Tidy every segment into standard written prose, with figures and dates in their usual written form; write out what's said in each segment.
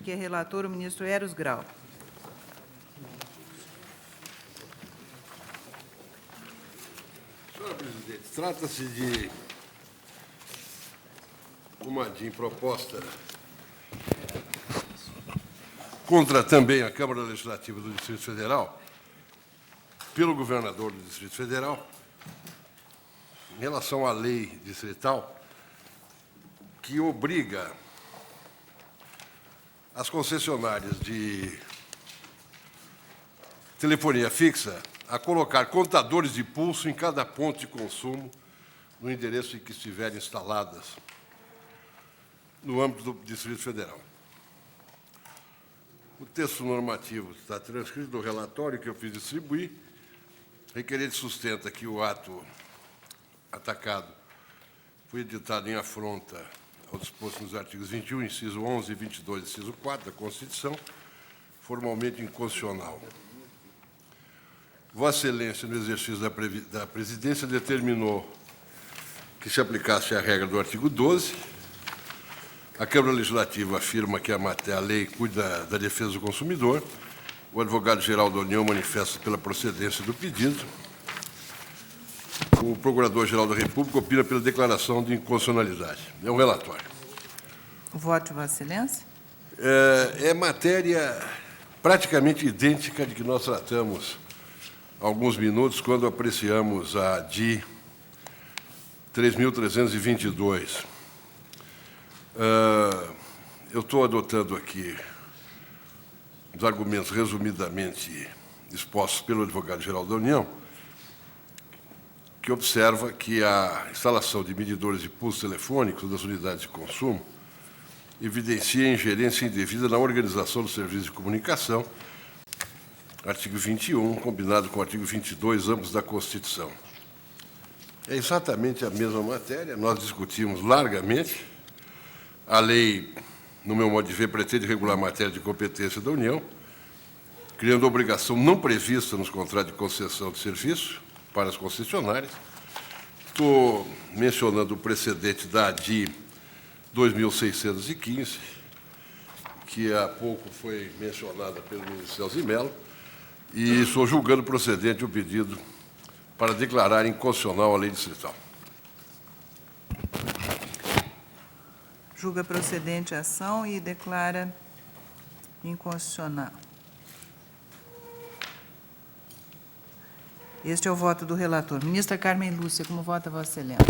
que é relator o ministro Eros Grau. Senhora presidente, trata-se de uma DIN proposta contra também a Câmara Legislativa do Distrito Federal, pelo governador do Distrito Federal, em relação à lei distrital, que obriga as concessionárias de telefonia fixa a colocar contadores de pulso em cada ponto de consumo no endereço em que estiverem instaladas no âmbito do Distrito Federal. O texto normativo está transcrito do relatório que eu fiz distribuir. Requerente sustenta que o ato atacado foi editado em afronta ao disposto nos artigos 21, inciso 11 e 22, inciso 4 da Constituição, formalmente inconstitucional. Vossa Excelência, no exercício da presidência, determinou que se aplicasse a regra do artigo 12. A Câmara Legislativa afirma que a lei cuida da defesa do consumidor. O advogado-geral da União manifesta pela procedência do pedido. O Procurador-Geral da República opina pela declaração de inconstitucionalidade. É um relatório. O voto de Vossa Excelência. É matéria praticamente idêntica de que nós tratamos há alguns minutos, quando apreciamos a DI 3.322. Eu estou adotando aqui os argumentos resumidamente expostos pelo advogado-geral da União, que observa que a instalação de medidores de pulso telefônicos das unidades de consumo evidencia ingerência indevida na organização do serviço de comunicação, artigo 21, combinado com o artigo 22, ambos da Constituição. É exatamente a mesma matéria, nós discutimos largamente. A lei, no meu modo de ver, pretende regular a matéria de competência da União, criando obrigação não prevista nos contratos de concessão de serviço para as concessionárias. Estou mencionando o precedente da ADI 2615, que há pouco foi mencionada pelo ministro Celso de Mello, e estou julgando procedente o pedido para declarar inconstitucional a lei distrital. Julga procedente a ação e declara inconstitucional. Este é o voto do relator. Ministra Carmen Lúcia, como vota Vossa Excelência?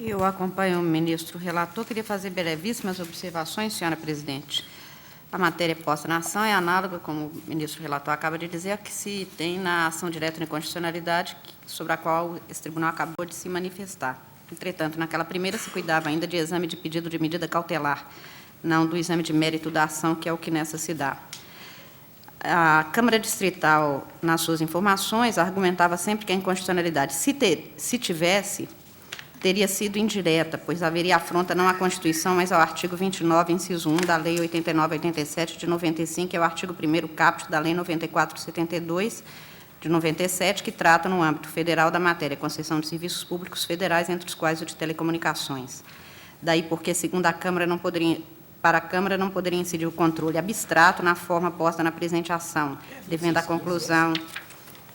Eu acompanho o ministro relator. Queria fazer brevíssimas observações, senhora presidente. A matéria posta na ação é análoga, como o ministro relator acaba de dizer, a que se tem na ação direta de inconstitucionalidade, sobre a qual esse tribunal acabou de se manifestar. Entretanto, naquela primeira se cuidava ainda de exame de pedido de medida cautelar, não do exame de mérito da ação, que é o que nessa se dá. A Câmara Distrital, nas suas informações, argumentava sempre que a inconstitucionalidade, se tivesse, teria sido indireta, pois haveria afronta não à Constituição, mas ao artigo 29, inciso 1 da Lei 89/87 de 95, que é o artigo 1º caput da Lei 94/72 de 97, que trata no âmbito federal da matéria concessão de serviços públicos federais, entre os quais o de telecomunicações. Daí porque, segundo a Câmara, para a Câmara não poderia incidir o controle abstrato na forma posta na presente ação, devendo a conclusão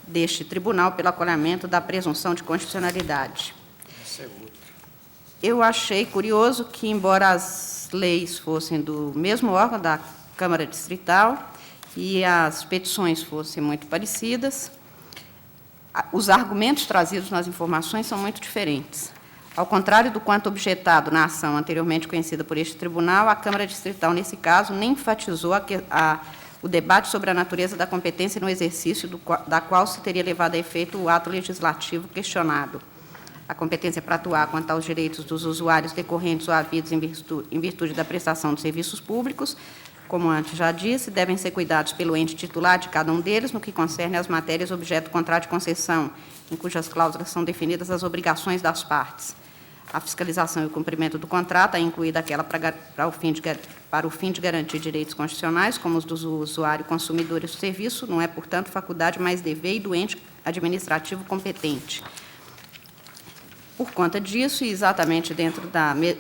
deste tribunal pelo acolhimento da presunção de constitucionalidade. Eu achei curioso que, embora as leis fossem do mesmo órgão da Câmara Distrital e as petições fossem muito parecidas, os argumentos trazidos nas informações são muito diferentes. Ao contrário do quanto objetado na ação anteriormente conhecida por este tribunal, a Câmara Distrital, nesse caso, nem enfatizou o debate sobre a natureza da competência no exercício da qual se teria levado a efeito o ato legislativo questionado. A competência para atuar quanto aos direitos dos usuários decorrentes ou havidos em virtude da prestação de serviços públicos, como antes já disse, devem ser cuidados pelo ente titular de cada um deles, no que concerne às matérias objeto do contrato de concessão, em cujas cláusulas são definidas as obrigações das partes. A fiscalização e o cumprimento do contrato é incluída aquela para o fim de garantir direitos constitucionais, como os do usuário, consumidor e do serviço, não é, portanto, faculdade, mas dever e do ente administrativo competente. Por conta disso, e exatamente dentro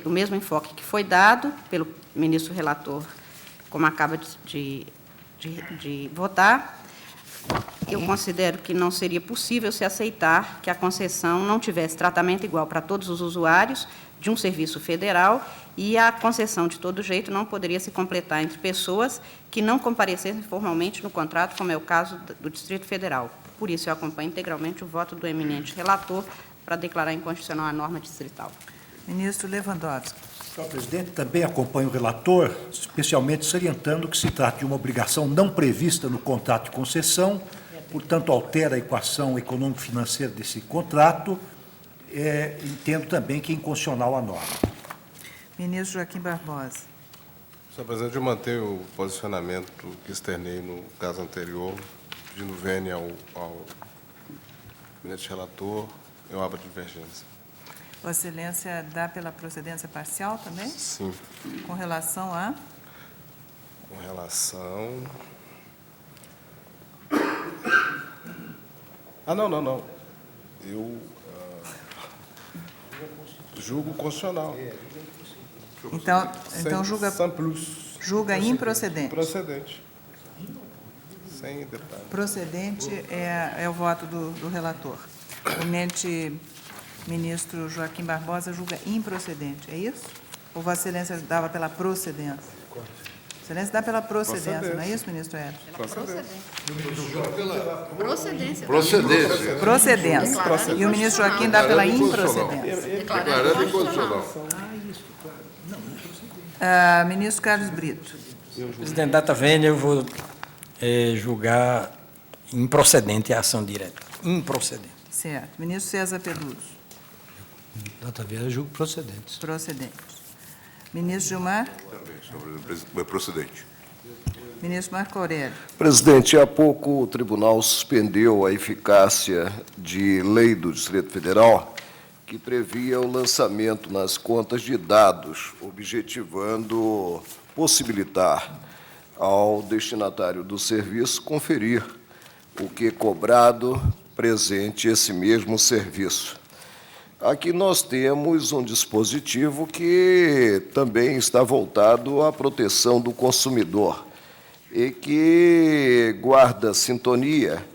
do mesmo enfoque que foi dado pelo ministro relator como acaba de votar, eu considero que não seria possível se aceitar que a concessão não tivesse tratamento igual para todos os usuários de um serviço federal e a concessão, de todo jeito, não poderia se completar entre pessoas que não comparecessem formalmente no contrato, como é o caso do Distrito Federal. Por isso, eu acompanho integralmente o voto do eminente relator para declarar inconstitucional a norma distrital. Ministro Lewandowski. Senhor presidente, também acompanho o relator, especialmente salientando que se trata de uma obrigação não prevista no contrato de concessão, portanto, altera a equação econômico-financeira desse contrato. Entendo também que é inconstitucional a norma. Ministro Joaquim Barbosa. Senhor presidente, eu mantenho o posicionamento que externei no caso anterior, pedindo vênia ao eminente relator, eu abro a divergência. Vossa Excelência dá pela procedência parcial também? Sim. Com relação a? Com relação... Não. Eu julgo constitucional. Então julga, Sem plus. julga improcedente. Procedente. Sem detalhe. Procedente é o voto do relator. O eminente ministro Joaquim Barbosa julga improcedente, é isso? Ou Vossa Excelência dava pela procedência? Vossa Excelência dá pela procedência, não é isso, ministro Edson? Procedência. Procedência. E o ministro Joaquim dá pela improcedência. Declarando inconstitucional. Ministro Carlos Brito. Presidente, data vênia, eu vou julgar improcedente a ação direta. Improcedente. Certo. Ministro César Peluso. Data vênia, eu julgo procedentes. Procedente. Ministro Gilmar. É procedente. Ministro Marco Aurélio. Presidente, há pouco o tribunal suspendeu a eficácia de lei do Distrito Federal que previa o lançamento nas contas de dados, objetivando possibilitar ao destinatário do serviço conferir o que é cobrado presente esse mesmo serviço. Aqui nós temos um dispositivo que também está voltado à proteção do consumidor e que guarda sintonia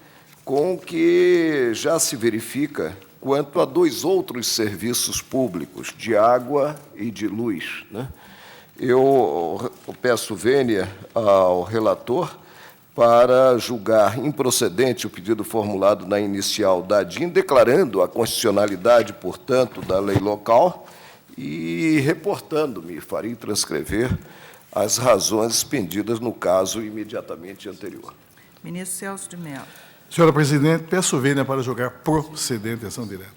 com o que já se verifica quanto a dois outros serviços públicos, de água e de luz, né? Eu peço vênia ao relator para julgar improcedente o pedido formulado na inicial da DIN, declarando a constitucionalidade, portanto, da lei local e reportando-me, farei transcrever as razões expendidas no caso imediatamente anterior. Ministro Celso de Mello. Senhora presidente, peço vênia para julgar procedente a ação direta.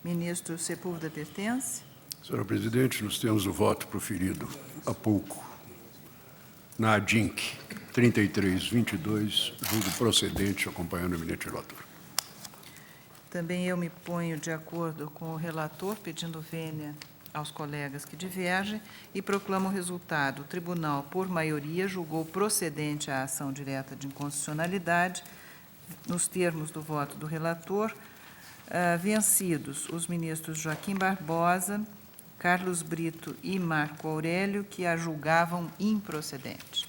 Ministro Sepúlveda Pertence. Senhora presidente, nós temos o voto proferido há pouco na ADINC 3322, julgo procedente, acompanhando o eminente relator. Também eu me ponho de acordo com o relator, pedindo vênia aos colegas que divergem, e proclamo o resultado. O tribunal, por maioria, julgou procedente a ação direta de inconstitucionalidade, nos termos do voto do relator, vencidos os ministros Joaquim Barbosa, Carlos Brito e Marco Aurélio, que a julgavam improcedente.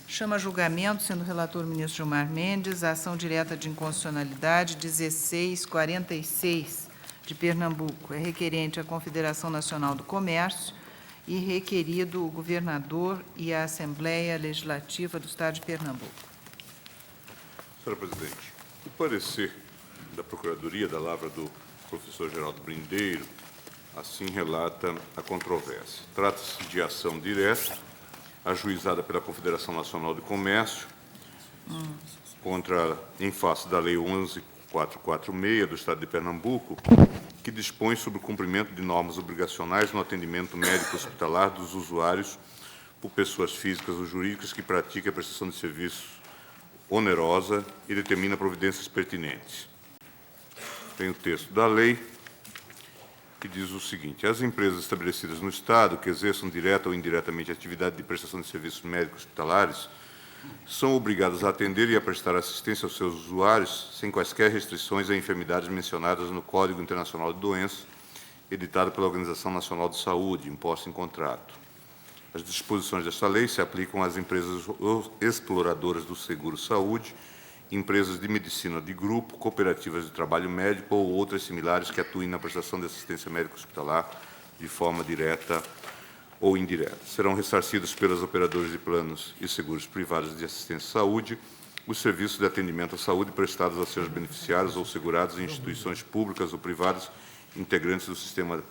Chama a julgamento, sendo relator o ministro Gilmar Mendes, a ação direta de inconstitucionalidade 1646 de Pernambuco. É requerente a Confederação Nacional do Comércio e requerido o governador e a Assembleia Legislativa do Estado de Pernambuco. Senhora presidente, o parecer da Procuradoria da Lavra do professor Geraldo Brindeiro assim relata a controvérsia. Trata-se de ação direta ajuizada pela Confederação Nacional de Comércio em face da Lei 11.446 do Estado de Pernambuco, que dispõe sobre o cumprimento de normas obrigacionais no atendimento médico hospitalar dos usuários por pessoas físicas ou jurídicas que pratiquem a prestação de serviço onerosa e determina providências pertinentes. Tem o texto da lei, que diz o seguinte: as empresas estabelecidas no Estado que exerçam direta ou indiretamente a atividade de prestação de serviços médicos hospitalares são obrigadas a atender e a prestar assistência aos seus usuários sem quaisquer restrições a enfermidades mencionadas no Código Internacional de Doenças editada pela Organização Nacional de Saúde, imposta em contrato. As disposições desta lei se aplicam às empresas exploradoras do seguro-saúde, empresas de medicina de grupo, cooperativas de trabalho médico ou outras similares que atuem na prestação de assistência médica hospitalar de forma direta ou indireta. Serão ressarcidos pelas operadoras de planos e seguros privados de assistência à saúde os serviços de atendimento à saúde prestados a seus beneficiários ou segurados em instituições públicas ou privadas integrantes do Sistema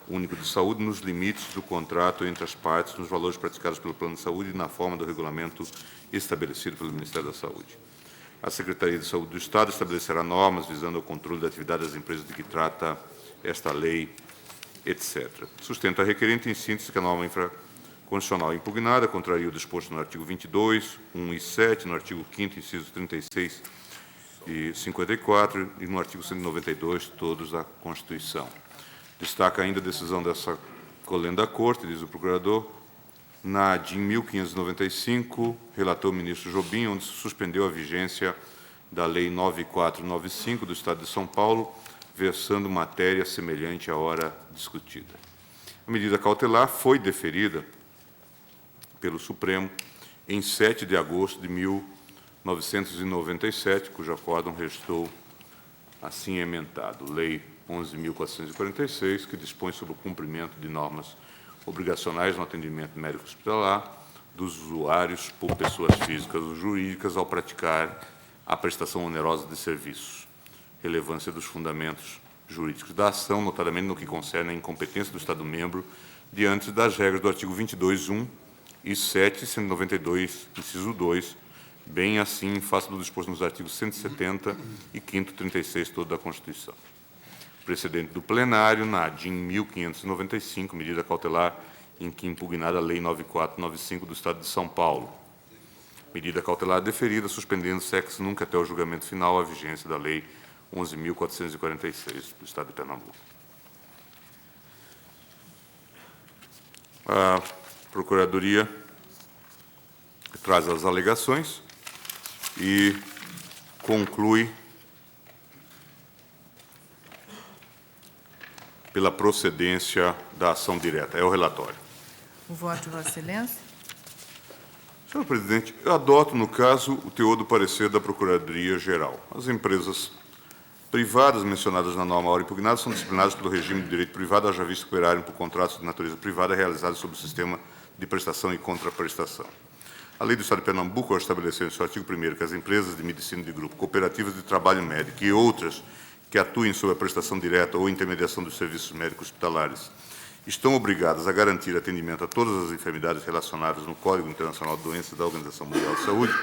Único de Saúde, nos limites do contrato entre as partes, nos valores praticados pelo Plano de Saúde e na forma do regulamento estabelecido pelo Ministério da Saúde. A Secretaria de Saúde do Estado estabelecerá normas visando ao controle da atividade das empresas de que trata esta lei, etc. Sustenta a requerente, em síntese, que a norma infraconstitucional impugnada contraria o disposto no artigo 22, 1 e 7, no artigo 5º, incisos 36 e 54, e no artigo 192, todos da Constituição. Destaca ainda a decisão dessa colenda da Corte, diz o procurador, na ADIM 1595, relatou o ministro Jobim, onde se suspendeu a vigência da Lei 9495 do Estado de São Paulo, versando matéria semelhante à hora discutida. A medida cautelar foi deferida pelo Supremo em 7 de agosto de 1997, cujo acórdão restou assim emendado. Lei 11.446, que dispõe sobre o cumprimento de normas obrigacionais no atendimento médico hospitalar dos usuários por pessoas físicas ou jurídicas ao praticar a prestação onerosa de serviços. Relevância dos fundamentos jurídicos da ação, notadamente no que concerne a incompetência do Estado-membro diante das regras do artigo 22.1 e 7, 192, inciso 2, bem assim em face do disposto nos artigos 170 e 5º, 36, todo da Constituição. Precedente do plenário, na ADIM 1595, medida cautelar em que impugnada a Lei 9495 do Estado de São Paulo. Medida cautelar deferida, suspendendo-se ex nunc até o julgamento final a vigência da Lei 11.446 do Estado de Pernambuco. A Procuradoria traz as alegações e conclui pela procedência da ação direta. É o relatório. O voto de Vossa Excelência. Senhor presidente, eu adoto, no caso, o teor do parecer da Procuradoria-Geral. As empresas privadas mencionadas na norma ora impugnada são disciplinadas pelo regime de direito privado, haja visto que operarem por contratos de natureza privada realizados sob o sistema de prestação e contraprestação. A Lei do Estado de Pernambuco, ao estabelecer em seu artigo 1º que as empresas de medicina de grupo, cooperativas de trabalho médico e outras que atuem sob a prestação direta ou intermediação dos serviços médicos hospitalares estão obrigadas a garantir atendimento a todas as enfermidades relacionadas no Código Internacional de Doenças da Organização Mundial de Saúde,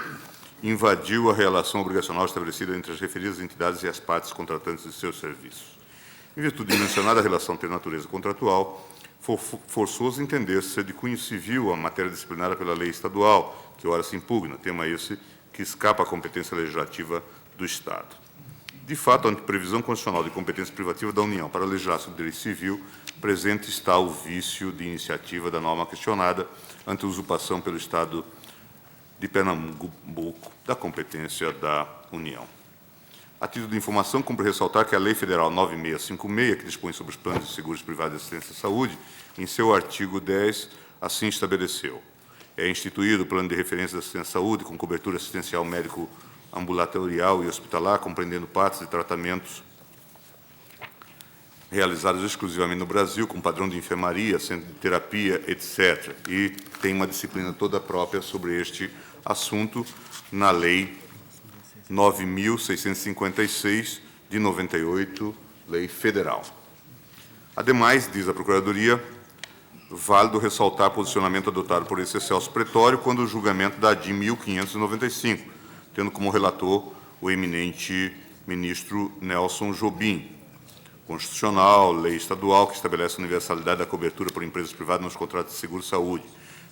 invadiu a relação obrigacional estabelecida entre as referidas entidades e as partes contratantes de seus serviços. Em virtude de mencionada relação ter natureza contratual, forçoso entender-se ser de cunho civil a matéria disciplinada pela lei estadual, que ora se impugna, tema esse que escapa à competência legislativa do Estado. De fato, ante previsão constitucional de competência privativa da União para legislar sobre direito civil, presente está o vício de iniciativa da norma questionada ante a usurpação pelo Estado de Pernambuco da competência da União. A título de informação, cumpre ressaltar que a Lei Federal 9656, que dispõe sobre os planos de seguros privados de assistência à saúde, em seu artigo 10, assim estabeleceu. É instituído o Plano de Referência de Assistência à Saúde com cobertura assistencial médico ambulatorial e hospitalar, compreendendo partes de tratamentos realizados exclusivamente no Brasil, com padrão de enfermaria, centro de terapia, etc. E tem uma disciplina toda própria sobre este assunto na Lei 9.656, de 98, Lei Federal. Ademais, diz a Procuradoria, válido ressaltar posicionamento adotado por esse excelso pretório quando o julgamento da ADIM 1595, tendo como relator o eminente ministro Nelson Jobim. Constitucional, lei estadual que estabelece a universalidade da cobertura por empresas privadas nos contratos de seguro-saúde,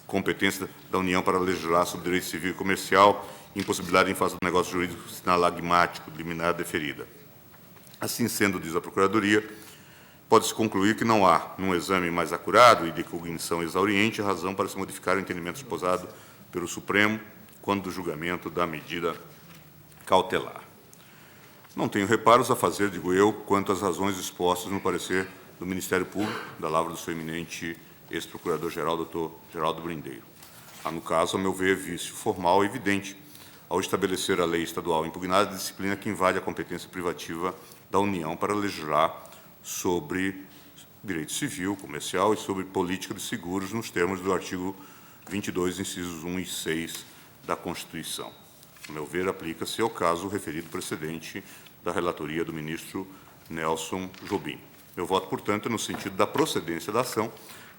competência da União para legislar sobre direito civil e comercial, impossibilidade em face do negócio jurídico sinalagmático, liminar deferida. Assim sendo, diz a Procuradoria, pode-se concluir que não há, num exame mais acurado e de cognição exauriente, razão para se modificar o entendimento esposado pelo Supremo quando do julgamento da medida cautelar. Não tenho reparos a fazer, digo eu, quanto às razões expostas no parecer do Ministério Público, da lavra do seu eminente ex-procurador-geral, doutor Geraldo Brindeiro. Há, no caso, a meu ver, vício formal e evidente ao estabelecer a lei estadual impugnada, disciplina que invade a competência privativa da União para legislar sobre direito civil, comercial e sobre política de seguros nos termos do artigo 22, incisos 1 e 6 da Constituição. A meu ver, aplica-se ao caso referido precedente da relatoria do ministro Nelson Jobim. Meu voto, portanto, é no sentido da procedência da ação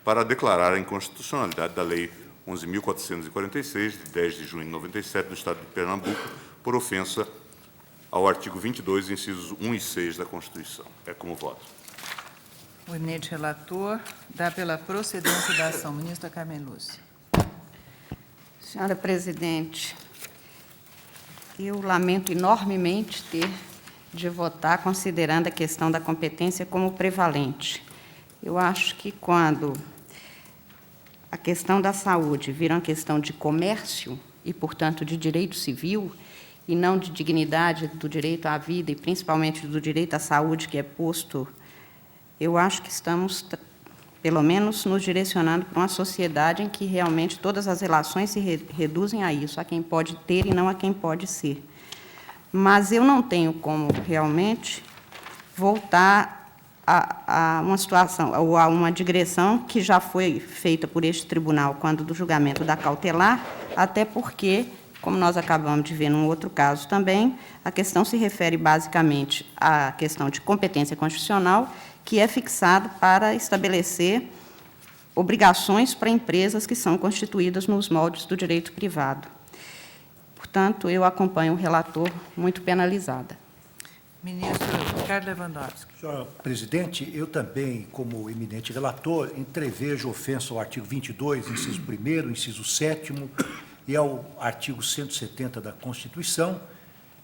para declarar a inconstitucionalidade da Lei 11.446, de 10 de junho de 97, do Estado de Pernambuco, por ofensa ao artigo 22, incisos 1 e 6 da Constituição. É como voto. O eminente relator dá pela procedência da ação. Ministra Carmen Lúcia. Senhora presidente, eu lamento enormemente ter de votar considerando a questão da competência como prevalente. Eu acho que quando a questão da saúde vira uma questão de comércio e, portanto, de direito civil, e não de dignidade do direito à vida e, principalmente, do direito à saúde que é posto, eu acho que estamos, pelo menos, nos direcionando para uma sociedade em que realmente todas as relações se reduzem a isso, a quem pode ter e não a quem pode ser. Mas eu não tenho como realmente voltar a uma situação, ou a uma digressão que já foi feita por este tribunal quando do julgamento da cautelar, até porque, como nós acabamos de ver num outro caso também, a questão se refere basicamente à questão de competência constitucional, que é fixado para estabelecer obrigações para empresas que são constituídas nos moldes do direito privado. Portanto, eu acompanho o relator muito penalizada. Ministro Ricardo Lewandowski. Senhora presidente, eu também, como eminente relator, entrevejo ofensa ao artigo 22, inciso 1º, inciso 7º, e ao artigo 170 da Constituição,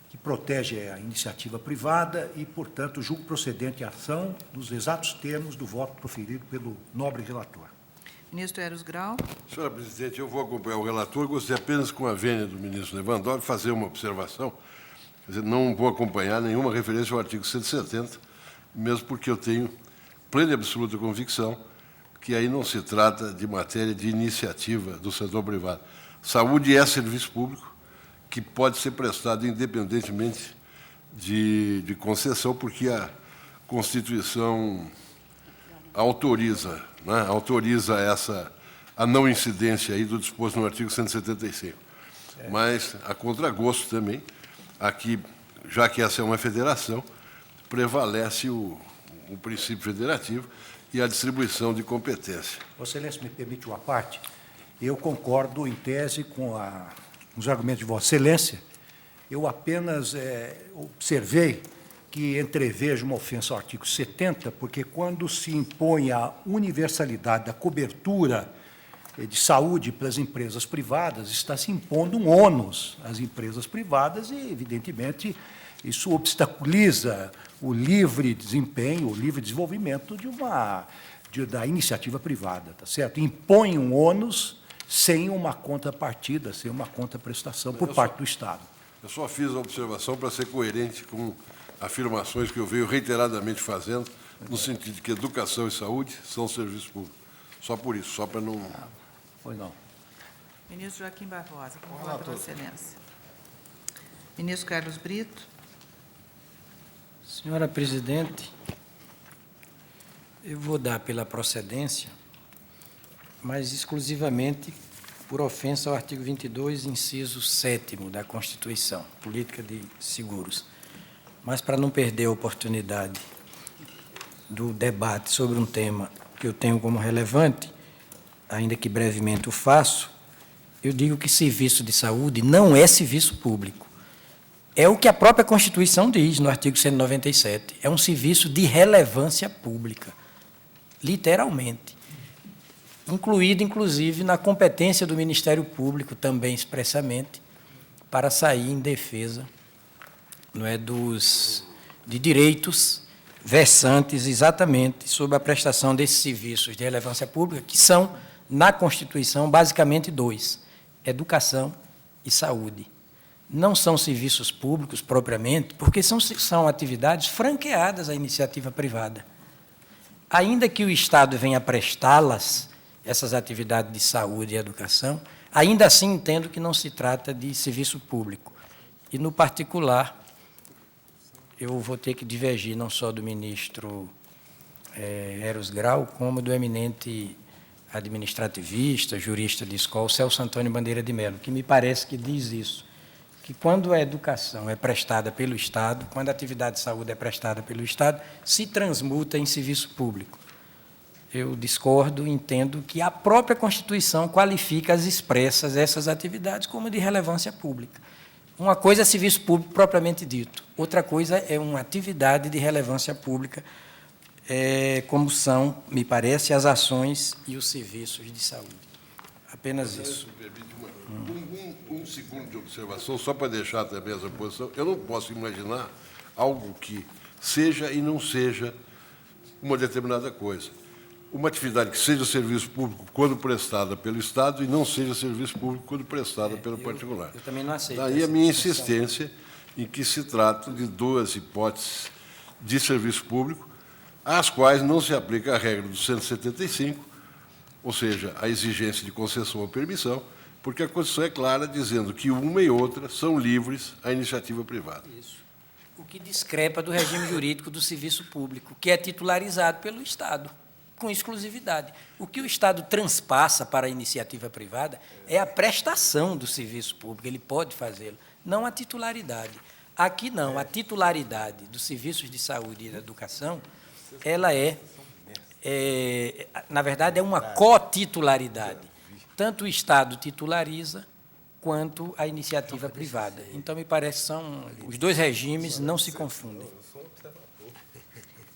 que protege a iniciativa privada e, portanto, julgo procedente a ação nos exatos termos do voto proferido pelo nobre relator. Ministro Eros Grau. Senhora presidente, eu vou acompanhar o relator. Gostaria apenas, com a vênia do ministro Lewandowski, fazer uma observação. Quer dizer, não vou acompanhar nenhuma referência ao artigo 170, mesmo porque eu tenho plena e absoluta convicção que aí não se trata de matéria de iniciativa do setor privado. Saúde é serviço público que pode ser prestado independentemente de concessão, porque a Constituição autoriza, né, a não incidência aí do disposto no artigo 175. Mas, a contragosto também, aqui, já que essa é uma federação, prevalece o princípio federativo e a distribuição de competência. Vossa Excelência, me permite uma parte? Eu concordo, em tese, com os argumentos de Vossa Excelência. Eu apenas observei que entrevejo uma ofensa ao artigo 70, porque quando se impõe a universalidade da cobertura de saúde para as empresas privadas, está se impondo um ônus às empresas privadas e, evidentemente, isso obstaculiza o livre desempenho, o livre desenvolvimento da iniciativa privada, tá certo? Impõe um ônus sem uma contrapartida, sem uma contraprestação por parte do Estado. Eu só fiz a observação para ser coerente com afirmações que eu venho reiteradamente fazendo, no sentido de que educação e saúde são serviços públicos. Só por isso, só para não... Pois não. Ministro Joaquim Barbosa, com voto, Vossa Excelência. Ministro Carlos Brito. Senhora presidente, eu vou dar pela procedência, mas exclusivamente por ofensa ao artigo 22, inciso 7º da Constituição, Política de Seguros. Mas, para não perder a oportunidade do debate sobre um tema que eu tenho como relevante, ainda que brevemente o faço, eu digo que serviço de saúde não é serviço público. É o que a própria Constituição diz, no artigo 197. É um serviço de relevância pública, literalmente. Incluído, inclusive, na competência do Ministério Público, também expressamente, para sair em defesa, não é, de direitos versantes exatamente sobre a prestação desses serviços de relevância pública, que são, na Constituição, basicamente dois: educação e saúde. Não são serviços públicos propriamente, porque são atividades franqueadas à iniciativa privada. ainda que o Estado venha prestá-las, essas atividades de saúde e educação, ainda assim entendo que não se trata de serviço público. E, no particular, eu vou ter que divergir não só do ministro Eros Grau, como do eminente administrativista, jurista de escola, Celso Antônio Bandeira de Mello, que me parece que diz isso, que quando a educação é prestada pelo Estado, quando a atividade de saúde é prestada pelo Estado, se transmuta em serviço público. Eu discordo, entendo que a própria Constituição qualifica as expressas essas atividades como de relevância pública. Uma coisa é serviço público propriamente dito, outra coisa é uma atividade de relevância pública, como são, me parece, as ações e os serviços de saúde. Apenas isso. Um segundo de observação, só para deixar também essa posição. Eu não posso imaginar algo que seja e não seja uma determinada coisa. Uma atividade que seja serviço público quando prestada pelo Estado e não seja serviço público quando prestada pelo particular. Eu também não aceito. Daí a minha insistência em que se trata de duas hipóteses de serviço público, às quais não se aplica a regra do 175, ou seja, a exigência de concessão ou permissão, porque a Constituição é clara dizendo que uma e outra são livres à iniciativa privada. Isso. O que discrepa do regime jurídico do serviço público, que é titularizado pelo Estado, com exclusividade. O que o Estado transpassa para a iniciativa privada é a prestação do serviço público, ele pode fazê-lo, não a titularidade. Aqui não, a titularidade dos serviços de saúde e da educação, ela na verdade, é uma cotitularidade. Tanto o Estado titulariza, quanto a iniciativa privada. Então, me parece que os dois regimes não se confundem.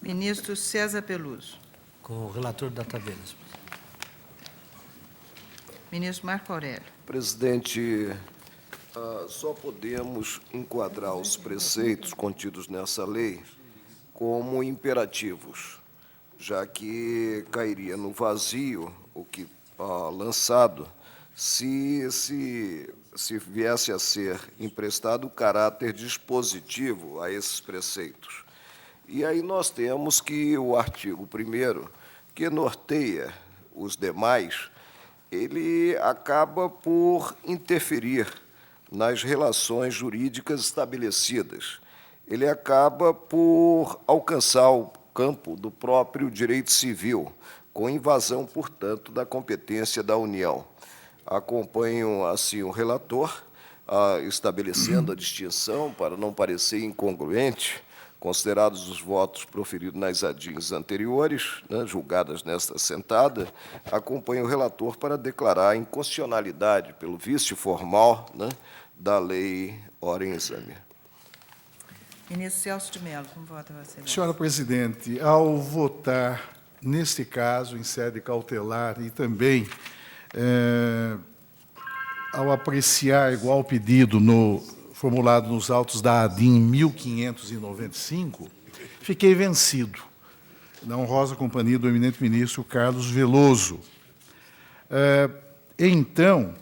Ministro César Peluso. Com o relator da Taveras. Ministro Marco Aurélio. Presidente, só podemos enquadrar os preceitos contidos nessa lei como imperativos, já que cairia no vazio o que lançado se viesse a ser emprestado o caráter dispositivo a esses preceitos. E aí nós temos que o artigo 1º, que norteia os demais, ele acaba por interferir nas relações jurídicas estabelecidas. Ele acaba por alcançar o campo do próprio direito civil, com invasão, portanto, da competência da União. Acompanho, assim, o relator, estabelecendo a distinção, para não parecer incongruente, considerados os votos proferidos nas ADINs anteriores, julgadas nesta sentada, acompanho o relator para declarar a inconstitucionalidade, pelo vício formal, da lei ora em exame. Ministro Celso de Mello, como vota Vossa Excelência? Senhora Presidente, ao votar, neste caso, em sede cautelar e também ao apreciar igual pedido formulado nos autos da ADIM 1595, fiquei vencido, na honrosa companhia do eminente ministro Carlos Veloso. Então,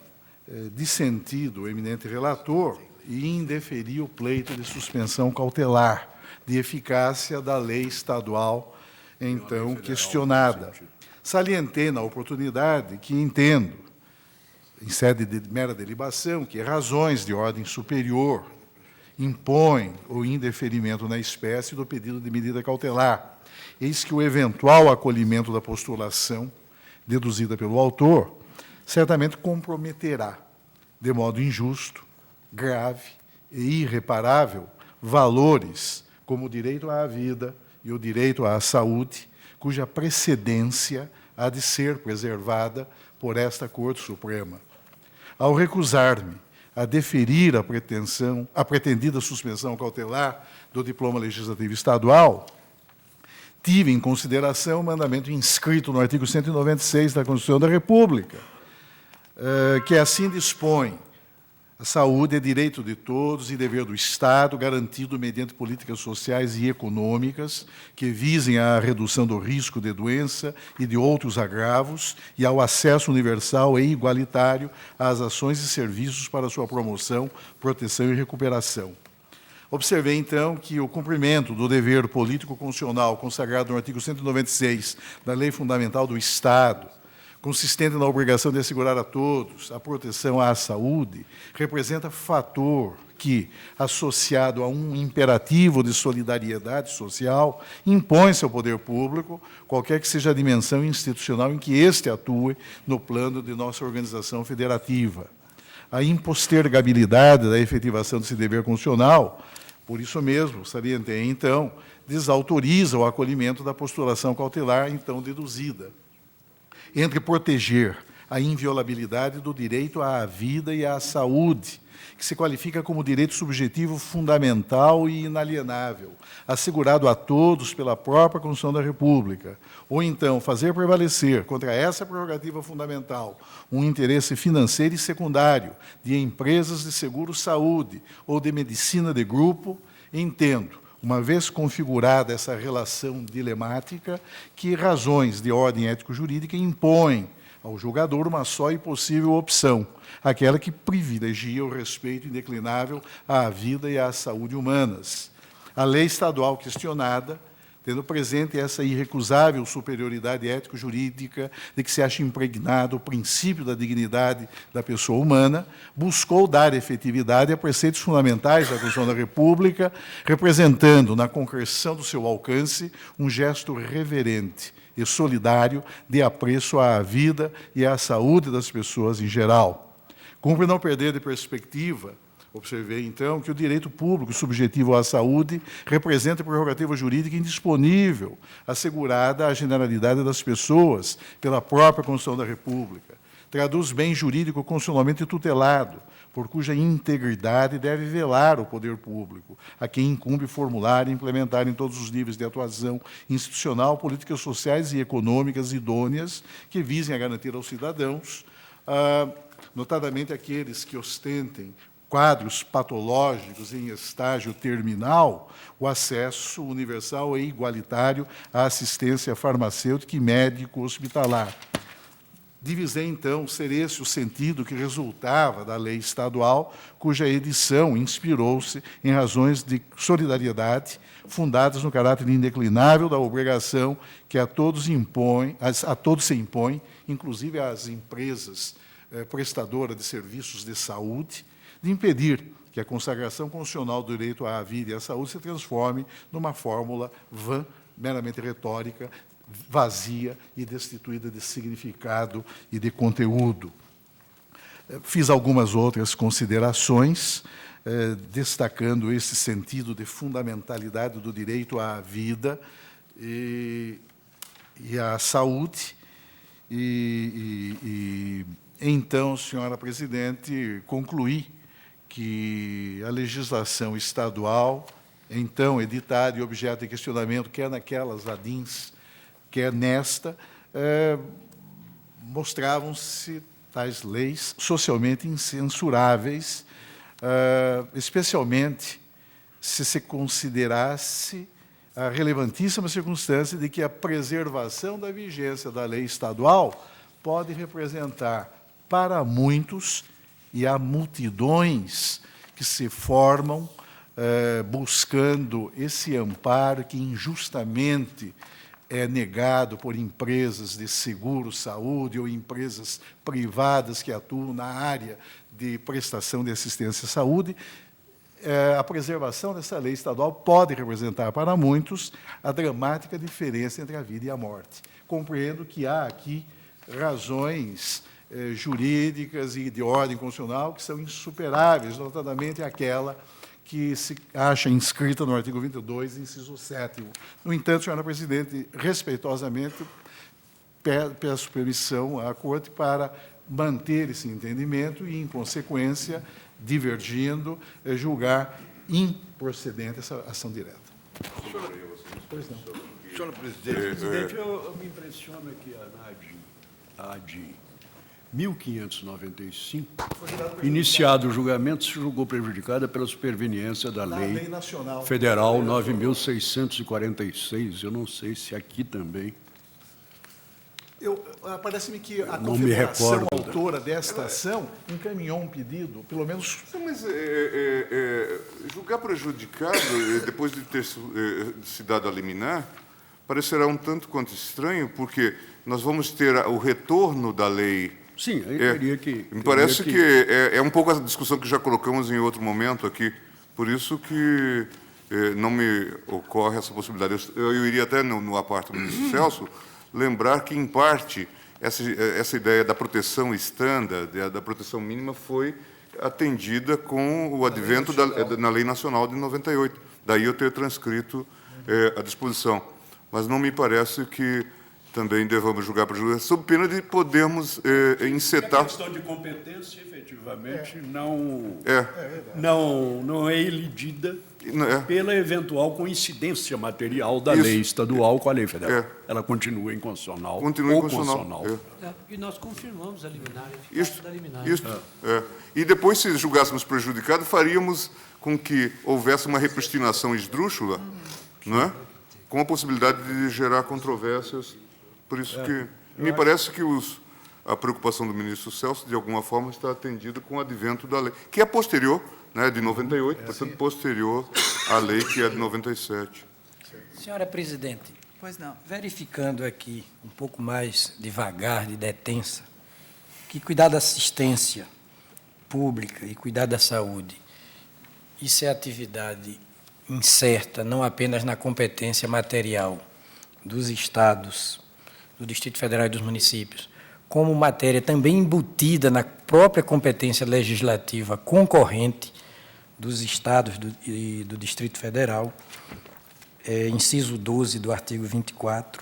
dissentido o eminente relator e indeferi o pleito de suspensão cautelar de eficácia da lei estadual, então questionada. Salientei na oportunidade que entendo, em sede de mera delibação, que razões de ordem superior impõem o indeferimento na espécie do pedido de medida cautelar. Eis que o eventual acolhimento da postulação, deduzida pelo autor, certamente comprometerá, de modo injusto, grave e irreparável, valores como o direito à vida e o direito à saúde, cuja precedência há de ser preservada por esta Corte Suprema. Ao recusar-me a deferir a pretendida suspensão cautelar do diploma legislativo estadual, tive em consideração o mandamento inscrito no artigo 196 da Constituição da República, que assim dispõe: a saúde é direito de todos e dever do Estado, garantido mediante políticas sociais e econômicas que visem à redução do risco de doença e de outros agravos e ao acesso universal e igualitário às ações e serviços para sua promoção, proteção e recuperação. Observei, então, que o cumprimento do dever político constitucional consagrado no artigo 196 da Lei Fundamental do Estado, consistente na obrigação de assegurar a todos a proteção à saúde, representa fator que, associado a um imperativo de solidariedade social, impõe-se ao poder público, qualquer que seja a dimensão institucional em que este atue no plano de nossa organização federativa. A impostergabilidade da efetivação desse dever constitucional, por isso mesmo, salientei, então, desautoriza o acolhimento da postulação cautelar, então, deduzida, entre proteger a inviolabilidade do direito à vida e à saúde, que se qualifica como direito subjetivo fundamental e inalienável, assegurado a todos pela própria Constituição da República, ou então fazer prevalecer contra essa prerrogativa fundamental um interesse financeiro e secundário de empresas de seguro-saúde ou de medicina de grupo, entendo, uma vez configurada essa relação dilemática, que razões de ordem ético-jurídica impõem ao julgador uma só e possível opção, aquela que privilegia o respeito indeclinável à vida e à saúde humanas. A lei estadual questionada, tendo presente essa irrecusável superioridade ético-jurídica de que se acha impregnado o princípio da dignidade da pessoa humana, buscou dar efetividade a preceitos fundamentais da Constituição da República, representando, na concreção do seu alcance, um gesto reverente e solidário de apreço à vida e à saúde das pessoas em geral. Cumpre não perder de perspectiva, observei, então, que o direito público subjetivo à saúde representa prerrogativa jurídica indisponível, assegurada à generalidade das pessoas pela própria Constituição da República. Traduz bem jurídico constitucionalmente tutelado, por cuja integridade deve velar o poder público, a quem incumbe formular e implementar em todos os níveis de atuação institucional políticas sociais e econômicas idôneas que visem a garantir aos cidadãos, notadamente aqueles que ostentem quadros patológicos em estágio terminal, o acesso universal e igualitário à assistência farmacêutica e médico-hospitalar. Divisei, então, ser esse o sentido que resultava da lei estadual, cuja edição inspirou-se em razões de solidariedade, fundadas no caráter indeclinável da obrigação que a todos se impõe, inclusive às empresas prestadoras de serviços de saúde, de impedir que a consagração constitucional do direito à vida e à saúde se transforme numa fórmula vã, meramente retórica, vazia e destituída de significado e de conteúdo. Fiz algumas outras considerações, destacando esse sentido de fundamentalidade do direito à vida e à saúde. Então, senhora presidente, concluí que a legislação estadual, então editada e objeto de questionamento, quer naquelas ADINs, quer nesta, mostravam-se tais leis socialmente incensuráveis, especialmente se considerasse a relevantíssima circunstância de que a preservação da vigência da lei estadual pode representar para muitos e há multidões que se formam buscando esse amparo que injustamente é negado por empresas de seguro-saúde ou empresas privadas que atuam na área de prestação de assistência à saúde. A preservação dessa lei estadual pode representar para muitos a dramática diferença entre a vida e a morte. Compreendo que há aqui razões jurídicas e de ordem constitucional que são insuperáveis, notadamente aquela que se acha inscrita no artigo 22, inciso 7º. No entanto, senhora presidente, respeitosamente, peço permissão à Corte para manter esse entendimento e, em consequência, divergindo, julgar improcedente essa ação direta. Pois não. Senhora presidente, eu me impressiono que a ADI 1595, iniciado o julgamento, se julgou prejudicada pela superveniência da Lei Federal 9.646. Eu não sei se aqui também. Parece-me que a Não me confederação recordo. autora desta ação encaminhou um pedido, pelo menos... Sim, mas julgar prejudicado, depois de ter se dado a liminar, parecerá um tanto quanto estranho, porque nós vamos ter o retorno da lei. Sim, eu teria que... Me parece que é um pouco a discussão que já colocamos em outro momento aqui, por isso que não me ocorre essa possibilidade. Eu iria até, no aparte do ministro Celso, lembrar que, em parte, essa ideia da proteção standard, da proteção mínima, foi atendida com o advento na Lei Nacional de 98. Daí eu ter transcrito a disposição. Mas não me parece que também devamos julgar prejudicado, sob pena de podermos encetar... A questão de competência, efetivamente, não é elidida pela eventual coincidência material da lei estadual com a lei federal. Ela continua inconstitucional. Continua inconstitucional. E nós confirmamos a liminar, a Isso. eficácia da liminar. E depois, se julgássemos prejudicado, faríamos com que houvesse uma repristinação esdrúxula, não é? Com a possibilidade de gerar controvérsias. Por isso que me parece que a preocupação do ministro Celso, de alguma forma, está atendida com o advento da lei, que é posterior, né, de 98, portanto, posterior à lei que é de 97. Senhora presidente, Pois não. verificando aqui um pouco mais devagar, de detença, que cuidar da assistência pública e cuidar da saúde, isso é atividade incerta, não apenas na competência material dos estados, do Distrito Federal e dos municípios, como matéria também embutida na própria competência legislativa concorrente dos estados e do Distrito Federal, inciso 12 do artigo 24,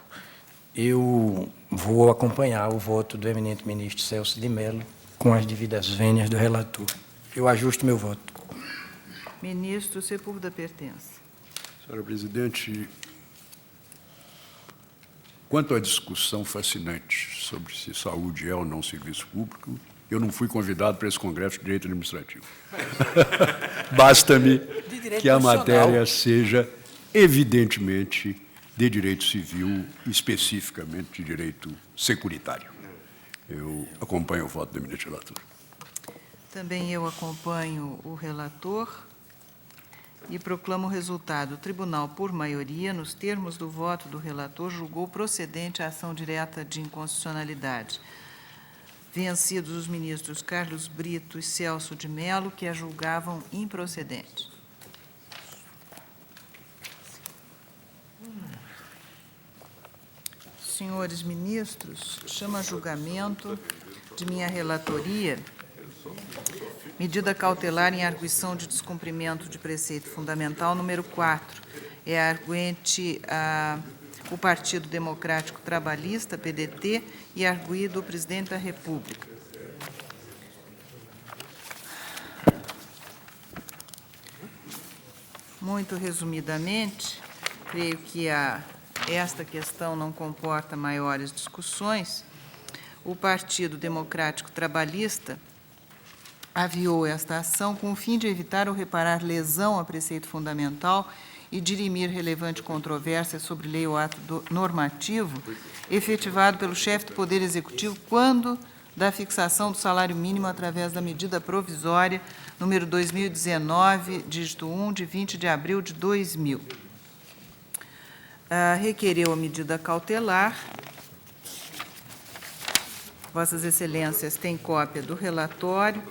eu vou acompanhar o voto do eminente ministro Celso de Mello com as devidas vênias do relator. Eu ajusto meu voto. Ministro Sepúlveda pertence. Senhora presidente, quanto à discussão fascinante sobre se saúde é ou não serviço público, eu não fui convidado para esse Congresso de Direito Administrativo. Basta-me que a matéria seja, evidentemente, de direito civil, especificamente de direito securitário. Eu acompanho o voto do eminente relator. Também eu acompanho o relator e proclamo o resultado. O tribunal, por maioria, nos termos do voto do relator, julgou procedente a ação direta de inconstitucionalidade. Vencidos os ministros Carlos Brito e Celso de Mello, que a julgavam improcedente. Senhores ministros, chama a julgamento de minha relatoria medida cautelar em arguição de descumprimento de preceito fundamental número 4. É arguente o Partido Democrático Trabalhista, PDT, e arguído o Presidente da República. Muito resumidamente, creio que esta questão não comporta maiores discussões. O Partido Democrático Trabalhista aviou esta ação com o fim de evitar ou reparar lesão a preceito fundamental e dirimir relevante controvérsia sobre lei ou ato normativo efetivado pelo chefe do Poder Executivo quando da fixação do salário mínimo através da medida provisória número 2019, dígito 1, de 20 de abril de 2000. Requereu a medida cautelar. Vossas Excelências têm cópia do relatório.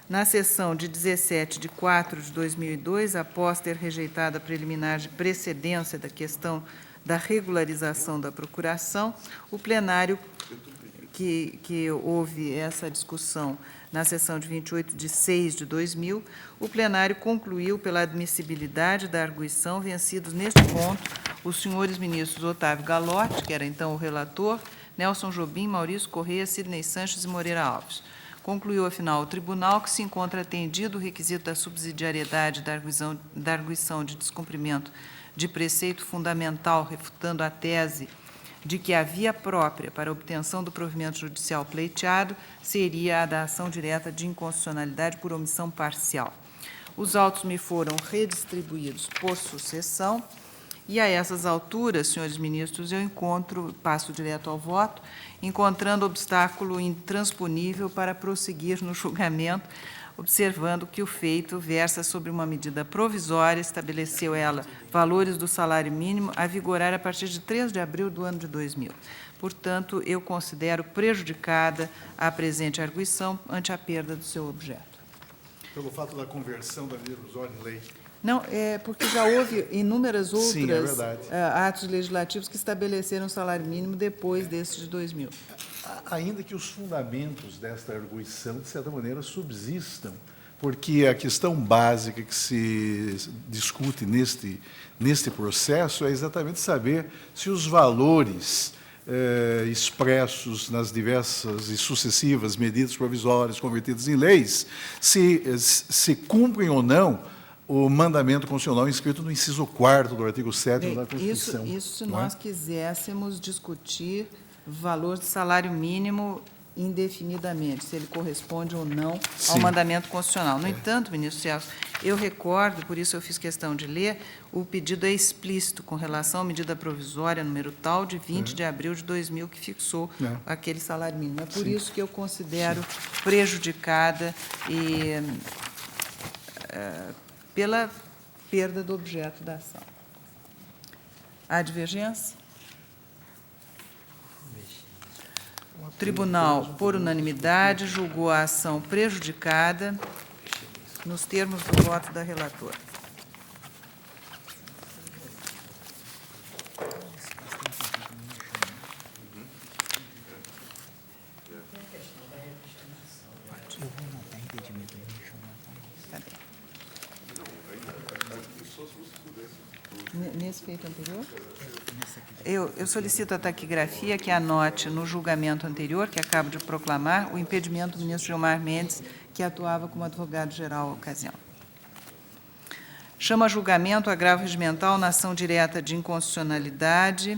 Na sessão de 17 de 4 de 2002, após ter rejeitado a preliminar de precedência da questão da regularização da procuração, o plenário que houve essa discussão na sessão de 28 de 6 de 2000, o plenário concluiu pela admissibilidade da arguição vencidos neste ponto os senhores ministros Otávio Galotti, que era então o relator, Nelson Jobim, Maurício Correia, Sidney Sanches e Moreira Alves. Concluiu, afinal, o tribunal que se encontra atendido o requisito da subsidiariedade da arguição de descumprimento de preceito fundamental, refutando a tese de que a via própria para a obtenção do provimento judicial pleiteado seria a da ação direta de inconstitucionalidade por omissão parcial. Os autos me foram redistribuídos por sucessão E a essas alturas, senhores ministros, eu passo direto ao voto, encontrando obstáculo intransponível para prosseguir no julgamento, observando que o feito versa sobre uma medida provisória, estabeleceu ela valores do salário mínimo a vigorar a partir de 3 de abril do ano de 2000. Portanto, eu considero prejudicada a presente arguição ante a perda do seu objeto. Pelo fato da conversão da medida provisória em lei. Não, é porque já houve inúmeras outras Sim, é verdade. Atos legislativos que estabeleceram o salário mínimo depois desse de 2000. Ainda que os fundamentos desta arguição, de certa maneira, subsistam, porque a questão básica que se discute neste processo é exatamente saber se os valores expressos nas diversas e sucessivas medidas provisórias convertidas em leis, se cumprem ou não o mandamento constitucional inscrito no inciso 4º do artigo 7º da Constituição. Isso se não é? nós quiséssemos discutir o valor de salário mínimo indefinidamente, se ele corresponde ou não ao Sim. mandamento constitucional. No entanto, ministro Celso, eu recordo, por isso eu fiz questão de ler, o pedido é explícito com relação à medida provisória número tal de 20 de abril de 2000, que fixou aquele salário mínimo. É por Sim. isso que eu considero prejudicada e pela perda do objeto da ação. Há divergência? O tribunal, por unanimidade, julgou a ação prejudicada nos termos do voto da relatora. Nesse feito anterior? Eu solicito a taquigrafia que anote no julgamento anterior, que acabo de proclamar, o impedimento do ministro Gilmar Mendes, que atuava como advogado-geral à ocasião. Chama a julgamento o agravo regimental na ação direta de inconstitucionalidade,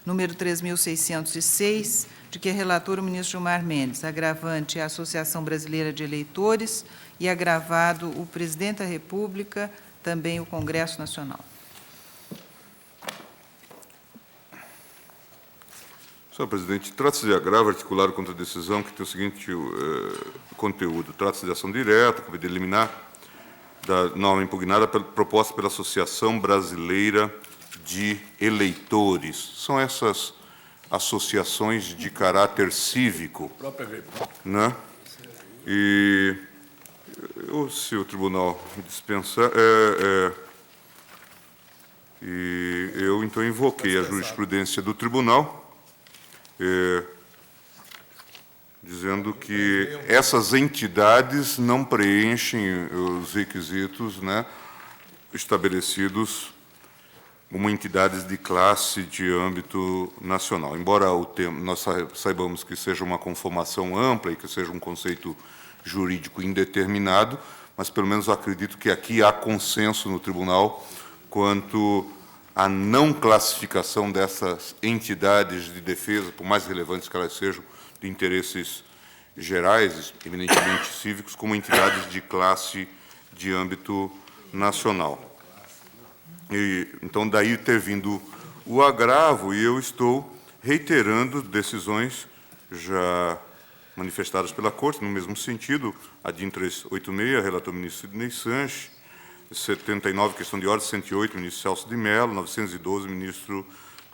número 3.606, de que é relator o ministro Gilmar Mendes, agravante a Associação Brasileira de Eleitores e agravado o presidente da República, também o Congresso Nacional. Senhor presidente, trata-se de agravo articulado contra a decisão que tem o seguinte conteúdo. Trata-se de ação direta, que vai eliminar da norma impugnada proposta pela Associação Brasileira de Eleitores. São essas associações de caráter cívico, né? E se o tribunal dispensar, e eu então invoquei a jurisprudência do tribunal, dizendo que essas entidades não preenchem os requisitos, né, estabelecidos como entidades de classe de âmbito nacional. Embora nós saibamos que seja uma conformação ampla e que seja um conceito jurídico indeterminado, mas pelo menos eu acredito que aqui há consenso no tribunal quanto à não classificação dessas entidades de defesa, por mais relevantes que elas sejam, de interesses gerais, eminentemente cívicos, como entidades de classe de âmbito nacional. E, então, daí ter vindo o agravo, e eu estou reiterando decisões já manifestadas pela Corte, no mesmo sentido, a DIN 386, relator ministro Sidney Sanches, 79, questão de ordem, 108, ministro Celso de Mello, 912, ministro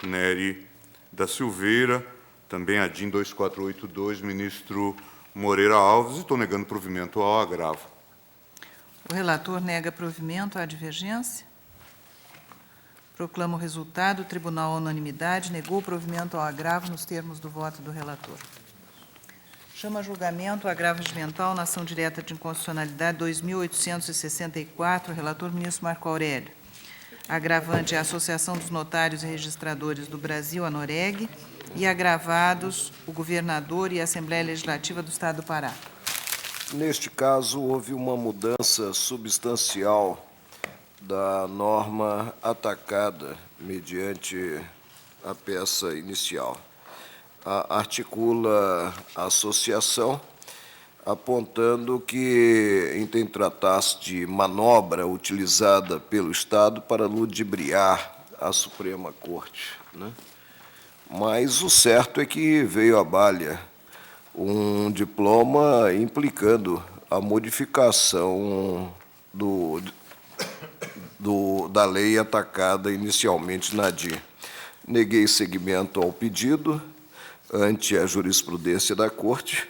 Nery da Silveira, também a DIN 2482, ministro Moreira Alves, e estou negando provimento ao agravo. O relator nega provimento à divergência. Proclama o resultado. O tribunal, à unanimidade, negou o provimento ao agravo nos termos do voto do relator. Chama a julgamento o agravo regimental na ação direta de inconstitucionalidade 2.864, relator ministro Marco Aurélio. Agravante é a Associação dos Notários e Registradores do Brasil, a NOREG, e agravados o governador e a Assembleia Legislativa do Estado do Pará. Neste caso, houve uma mudança substancial da norma atacada mediante a peça inicial. Articula a associação, apontando que, em tratar-se de manobra utilizada pelo Estado para ludibriar à Suprema Corte, né? Mas o certo é que veio à baila um diploma implicando a modificação da lei atacada inicialmente na DIN. Neguei seguimento ao pedido ante a jurisprudência da Corte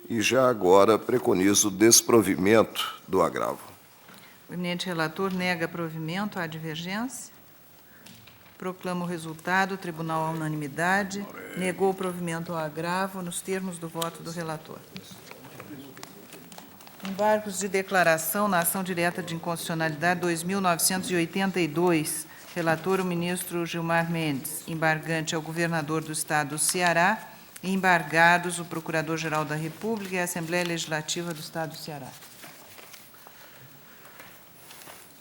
e já agora preconizo o desprovimento do agravo. O eminente relator nega provimento à divergência. Proclamo o resultado. O tribunal, à unanimidade, negou o provimento ao agravo nos termos do voto do relator. Embargos de declaração na ação direta de inconstitucionalidade 2.982. Relator, o ministro Gilmar Mendes. Embargante ao governador do Estado do Ceará. E embargados o Procurador-Geral da República e a Assembleia Legislativa do Estado do Ceará.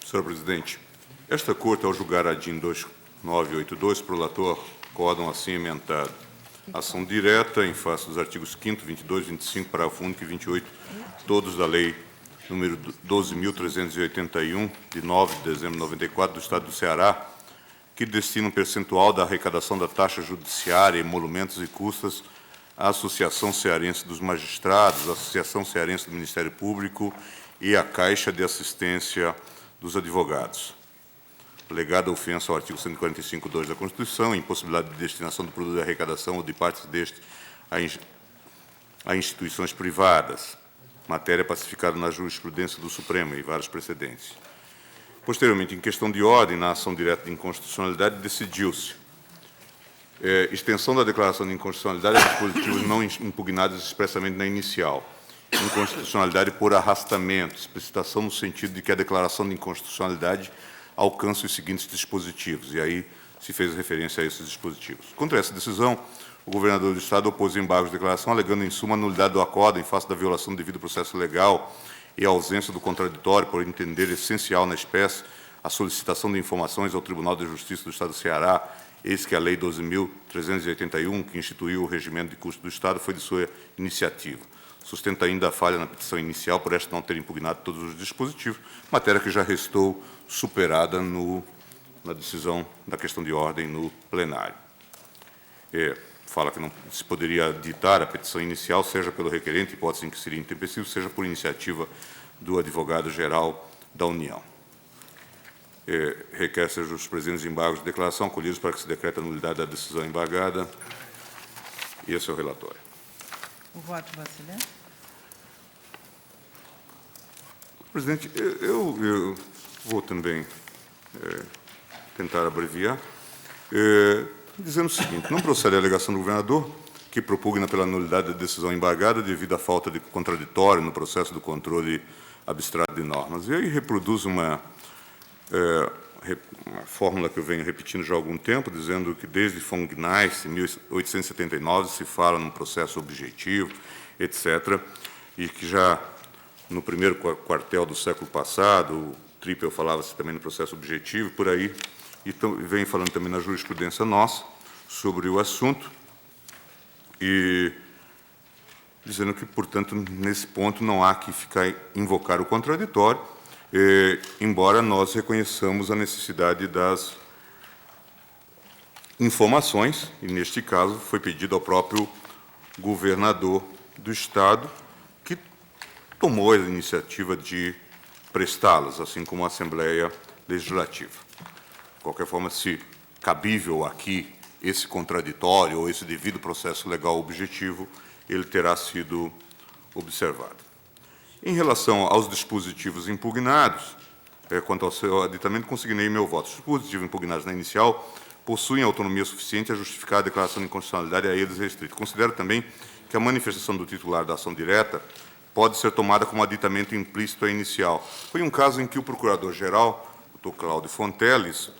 Senhor presidente, esta Corte, ao julgar a DIN 2982, prolator, acórdão assim emendado. Ação direta em face dos artigos 5º, 22, 25, parágrafo único e 28, todos da Lei número 12.381, de 9 de dezembro de 94, do Estado do Ceará, que destina um percentual da arrecadação da taxa judiciária, emolumentos e custas à Associação Cearense dos Magistrados, à Associação Cearense do Ministério Público e à Caixa de Assistência dos Advogados. Alegada ofensa ao artigo 145.2 da Constituição, impossibilidade de destinação do produto de arrecadação ou de partes deste a instituições privadas, matéria pacificada na jurisprudência do Supremo e vários precedentes. Posteriormente, em questão de ordem, na ação direta de inconstitucionalidade, decidiu-se extensão da declaração de inconstitucionalidade a dispositivos não impugnados expressamente na inicial. Inconstitucionalidade por arrastamento, explicitação no sentido de que a declaração de inconstitucionalidade alcança os seguintes dispositivos, e aí se fez referência a esses dispositivos. Contra essa decisão, o governador do Estado opôs embargos de declaração, alegando, em suma, a nulidade do acórdão em face da violação do devido processo legal e a ausência do contraditório, por entender essencial na espécie a solicitação de informações ao Tribunal de Justiça do Estado do Ceará, eis que a Lei 12.381, que instituiu o regimento de custo do Estado, foi de sua iniciativa. Sustenta ainda a falha na petição inicial, por esta não ter impugnado todos os dispositivos, matéria que já restou superada na decisão da questão de ordem no plenário. Fala que não se poderia ditar a petição inicial, seja pelo requerente, hipótese em que seria intempestivo, seja por iniciativa do advogado-geral da União. Requer sejam os presentes embargos de declaração acolhidos para que se decrete a nulidade da decisão embargada. E esse é o relatório. O voto, Vossa Excelência. Presidente, eu vou também tentar abreviar, dizendo o seguinte: não procede a alegação do governador, que propugna pela nulidade da decisão embargada devido à falta de contraditório no processo do controle abstrato de normas. E aí reproduz uma fórmula que eu venho repetindo já há algum tempo, dizendo que desde von Gneiss, em 1879, se fala num processo objetivo, etc., e que já no primeiro quartel do século passado, o Trippel falava-se também no processo objetivo, por aí, e vem falando também na jurisprudência nossa sobre o assunto, e dizendo que, portanto, nesse ponto não há que invocar o contraditório, embora nós reconheçamos a necessidade das informações, e neste caso foi pedido ao próprio governador do Estado, que tomou a iniciativa de prestá-las, assim como a Assembleia Legislativa. De qualquer forma, se cabível aqui esse contraditório ou esse devido processo legal objetivo, ele terá sido observado. Em relação aos dispositivos impugnados, quanto ao seu aditamento, consignei meu voto. Os dispositivos impugnados na inicial possuem autonomia suficiente a justificar a declaração de inconstitucionalidade a eles restrito. Considero também que a manifestação do titular da ação direta pode ser tomada como aditamento implícito à inicial. Foi um caso em que o procurador-geral, o Dr. Cláudio Fonteles,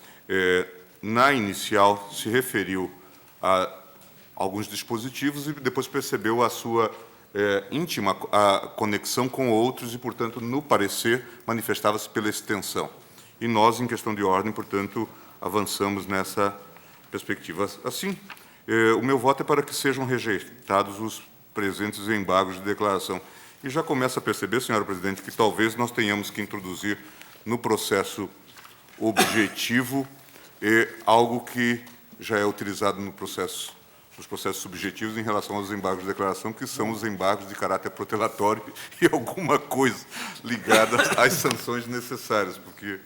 na inicial se referiu a alguns dispositivos e depois percebeu a sua íntima a conexão com outros e, portanto, no parecer, manifestava-se pela extensão. E nós, em questão de ordem, portanto, avançamos nessa perspectiva. Assim, o meu voto é para que sejam rejeitados os presentes embargos de declaração. E já começa a perceber, senhora presidente, que talvez nós tenhamos que introduzir no processo objetivo é algo que já é utilizado nos processos subjetivos em relação aos embargos de declaração, que são os embargos de caráter protelatório e alguma coisa ligada às sanções necessárias, porque...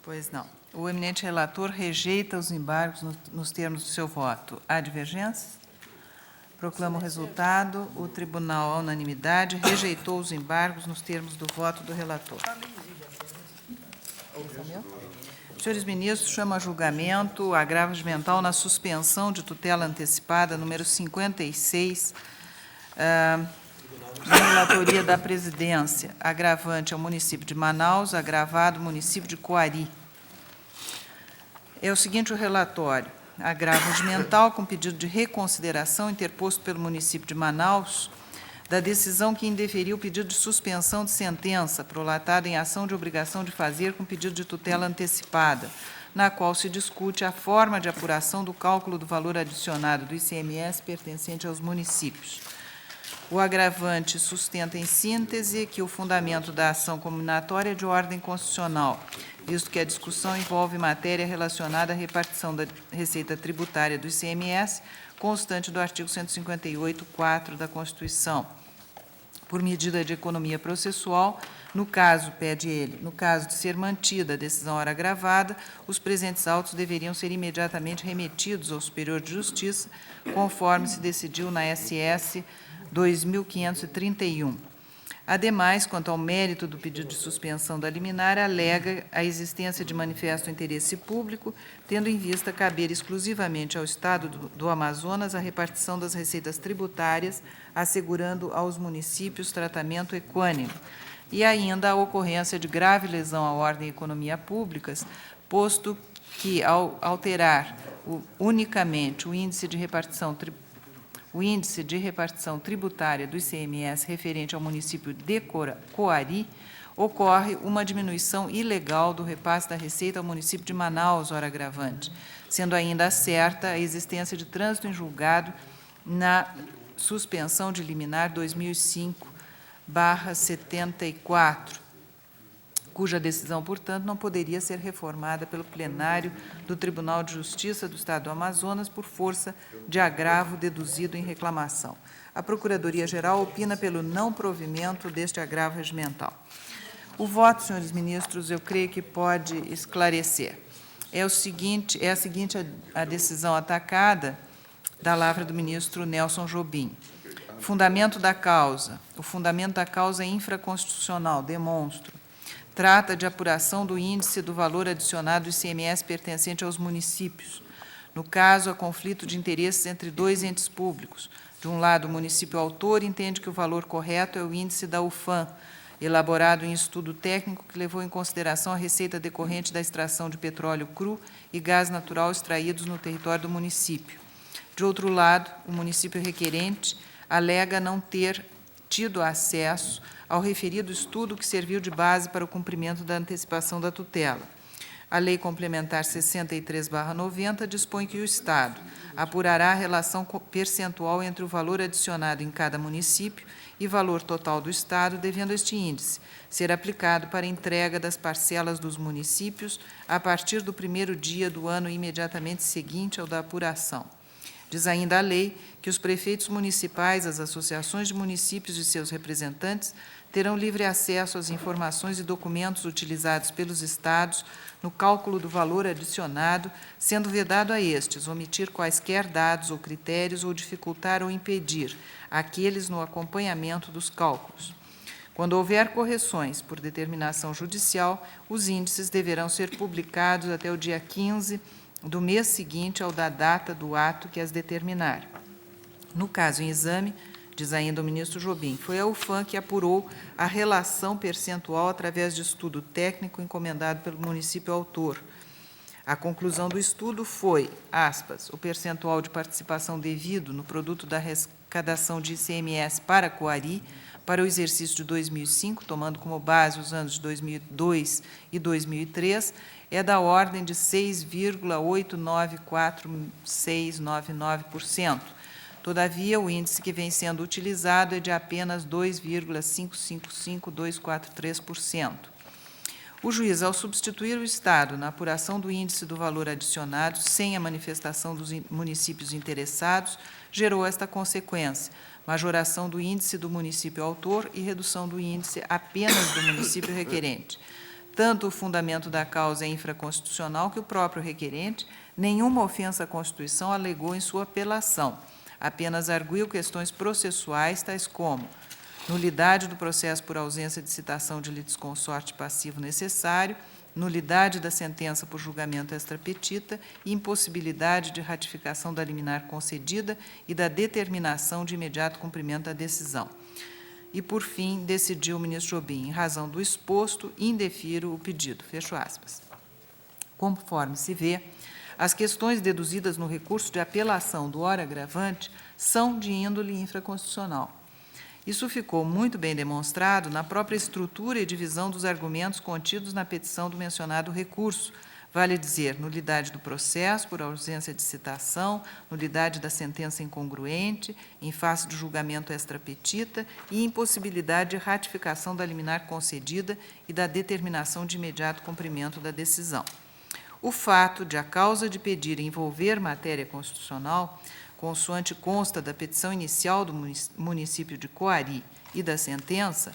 Pois não. O eminente relator rejeita os embargos nos termos do seu voto. Há divergências? Proclamo o resultado. O tribunal, à unanimidade, rejeitou os embargos nos termos do voto do relator. Senhores ministros, chamo a julgamento o agravo regimental na suspensão de tutela antecipada, número 56, na relatoria da presidência. Agravante ao município de Manaus, agravado município de Coari. É o seguinte o relatório. Agravo regimental com pedido de reconsideração interposto pelo município de Manaus da decisão que indeferiu o pedido de suspensão de sentença prolatada em ação de obrigação de fazer com pedido de tutela antecipada, na qual se discute a forma de apuração do cálculo do valor adicionado do ICMS pertencente aos municípios. O agravante sustenta em síntese que o fundamento da ação combinatória é de ordem constitucional, visto que a discussão envolve matéria relacionada à repartição da receita tributária do ICMS, constante do artigo 158.4 da Constituição, por medida de economia processual, no caso, pede ele, no caso de ser mantida a decisão ora gravada, os presentes autos deveriam ser imediatamente remetidos ao Superior de Justiça, conforme se decidiu na SS 2531. Ademais, quanto ao mérito do pedido de suspensão da liminar, alega a existência de manifesto interesse público, tendo em vista caber exclusivamente ao Estado do Amazonas a repartição das receitas tributárias, assegurando aos municípios tratamento equânime, e ainda a ocorrência de grave lesão à ordem e economia públicas, posto que, ao alterar unicamente o índice de repartição tributária do ICMS referente ao município de Coari, ocorre uma diminuição ilegal do repasse da receita ao município de Manaus, ora agravante, sendo ainda certa a existência de trânsito em julgado na suspensão de liminar 2005/74, cuja decisão, portanto, não poderia ser reformada pelo plenário do Tribunal de Justiça do Estado do Amazonas por força de agravo deduzido em reclamação. A Procuradoria-Geral opina pelo não provimento deste agravo regimental. O voto, senhores ministros, eu creio que pode esclarecer. É a seguinte a decisão atacada da lavra do ministro Nelson Jobim. Fundamento da causa. O fundamento da causa é infraconstitucional, demonstro. Trata de apuração do índice do valor adicionado do ICMS pertencente aos municípios. No caso, há conflito de interesses entre dois entes públicos. De um lado, o município autor entende que o valor correto é o índice da UFAM, elaborado em estudo técnico que levou em consideração a receita decorrente da extração de petróleo cru e gás natural extraídos no território do município. De outro lado, o município requerente alega não ter tido acesso ao referido estudo que serviu de base para o cumprimento da antecipação da tutela. A Lei Complementar 63/90 dispõe que o Estado apurará a relação percentual entre o valor adicionado em cada município e valor total do Estado, devendo este índice ser aplicado para entrega das parcelas dos municípios a partir do primeiro dia do ano imediatamente seguinte ao da apuração. Diz ainda a lei que os prefeitos municipais, as associações de municípios e seus representantes terão livre acesso às informações e documentos utilizados pelos Estados no cálculo do valor adicionado, sendo vedado a estes omitir quaisquer dados ou critérios ou dificultar ou impedir aqueles no acompanhamento dos cálculos. Quando houver correções por determinação judicial, os índices deverão ser publicados até o dia 15 do mês seguinte ao da data do ato que as determinar. No caso em exame, diz ainda o ministro Jobim, foi a UFAM que apurou a relação percentual através de estudo técnico encomendado pelo município autor. A conclusão do estudo foi, aspas, o percentual de participação devido no produto da arrecadação de ICMS para Coari, para o exercício de 2005, tomando como base os anos de 2002 e 2003, é da ordem de 6,894699%. Todavia, o índice que vem sendo utilizado é de apenas 2,555243%. O juiz, ao substituir o Estado na apuração do índice do valor adicionado, sem a manifestação dos municípios interessados, gerou esta consequência: majoração do índice do município autor e redução do índice apenas do município requerente. Tanto o fundamento da causa é infraconstitucional que o próprio requerente nenhuma ofensa à Constituição alegou em sua apelação, apenas arguiu questões processuais tais como nulidade do processo por ausência de citação de litisconsorte passivo necessário, nulidade da sentença por julgamento extrapetita e impossibilidade de ratificação da liminar concedida e da determinação de imediato cumprimento da decisão. E, por fim, decidiu o ministro Jobim, em razão do exposto, indefiro o pedido. Fecho aspas. Conforme se vê, as questões deduzidas no recurso de apelação do ora agravante são de índole infraconstitucional. Isso ficou muito bem demonstrado na própria estrutura e divisão dos argumentos contidos na petição do mencionado recurso, vale dizer, nulidade do processo por ausência de citação, nulidade da sentença incongruente, em face do julgamento extrapetita e impossibilidade de ratificação da liminar concedida e da determinação de imediato cumprimento da decisão. O fato de a causa de pedir envolver matéria constitucional, consoante consta da petição inicial do município de Coari e da sentença,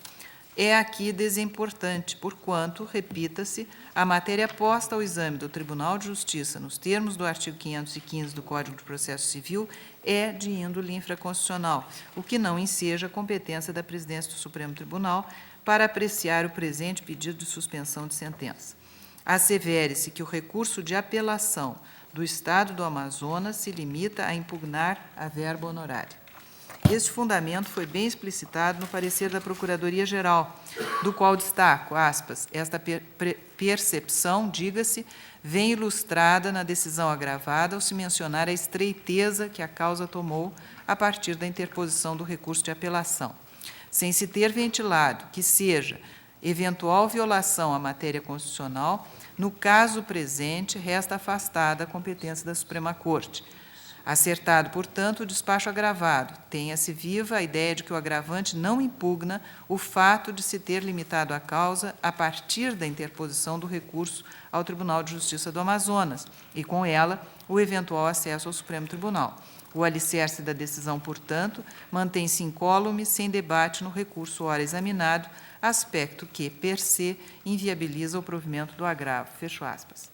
é aqui desimportante, porquanto, repita-se, a matéria posta ao exame do Tribunal de Justiça, nos termos do artigo 515 do Código de Processo Civil, é de índole infraconstitucional, o que não enseja a competência da presidência do Supremo Tribunal para apreciar o presente pedido de suspensão de sentença. Assevere-se que o recurso de apelação do Estado do Amazonas se limita a impugnar a verba honorária. Este fundamento foi bem explicitado no parecer da Procuradoria-Geral, do qual destaco, aspas, esta percepção, diga-se, vem ilustrada na decisão agravada ao se mencionar a estreiteza que a causa tomou a partir da interposição do recurso de apelação, sem se ter ventilado que seja eventual violação à matéria constitucional. No caso presente, resta afastada a competência da Suprema Corte. Acertado, portanto, o despacho agravado, tenha-se viva a ideia de que o agravante não impugna o fato de se ter limitado a causa a partir da interposição do recurso ao Tribunal de Justiça do Amazonas e, com ela, o eventual acesso ao Supremo Tribunal. O alicerce da decisão, portanto, mantém-se incólume, sem debate no recurso ora examinado, aspecto que, per se, inviabiliza o provimento do agravo. Fecho aspas.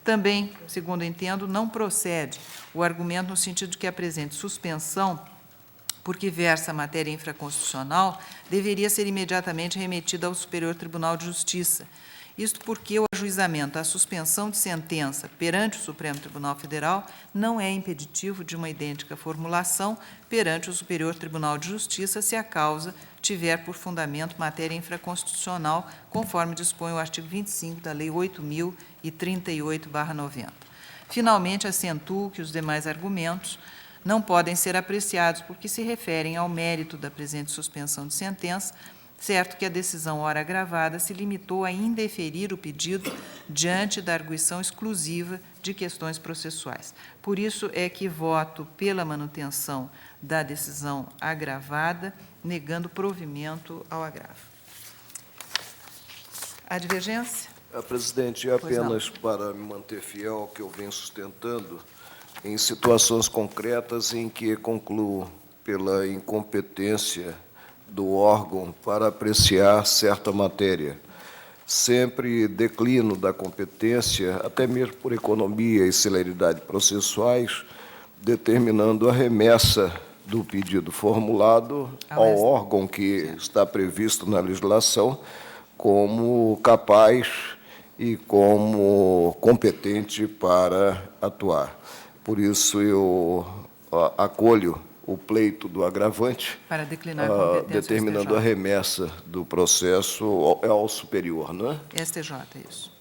Também, segundo entendo, não procede o argumento no sentido de que a presente suspensão, porque versa a matéria infraconstitucional, deveria ser imediatamente remetida ao Superior Tribunal de Justiça. Isto porque o ajuizamento à suspensão de sentença perante o Supremo Tribunal Federal não é impeditivo de uma idêntica formulação perante o Superior Tribunal de Justiça se a causa tiver por fundamento matéria infraconstitucional, conforme dispõe o artigo 25 da Lei 8.038/90. Finalmente, acentuo que os demais argumentos não podem ser apreciados porque se referem ao mérito da presente suspensão de sentença, certo que a decisão ora agravada se limitou a indeferir o pedido diante da arguição exclusiva de questões processuais. Por isso é que voto pela manutenção da decisão agravada, negando provimento ao agravo. A divergência? Presidente, apenas para me manter fiel ao que eu venho sustentando, em situações concretas em que concluo pela incompetência do órgão para apreciar certa matéria. Sempre declino da competência, até mesmo por economia e celeridade processuais, determinando a remessa do pedido formulado ao órgão que está previsto na legislação como capaz e como competente para atuar. Por isso, eu acolho o pleito do agravante, para declinar a competência determinando a remessa do processo ao superior, não é? STJ, isso.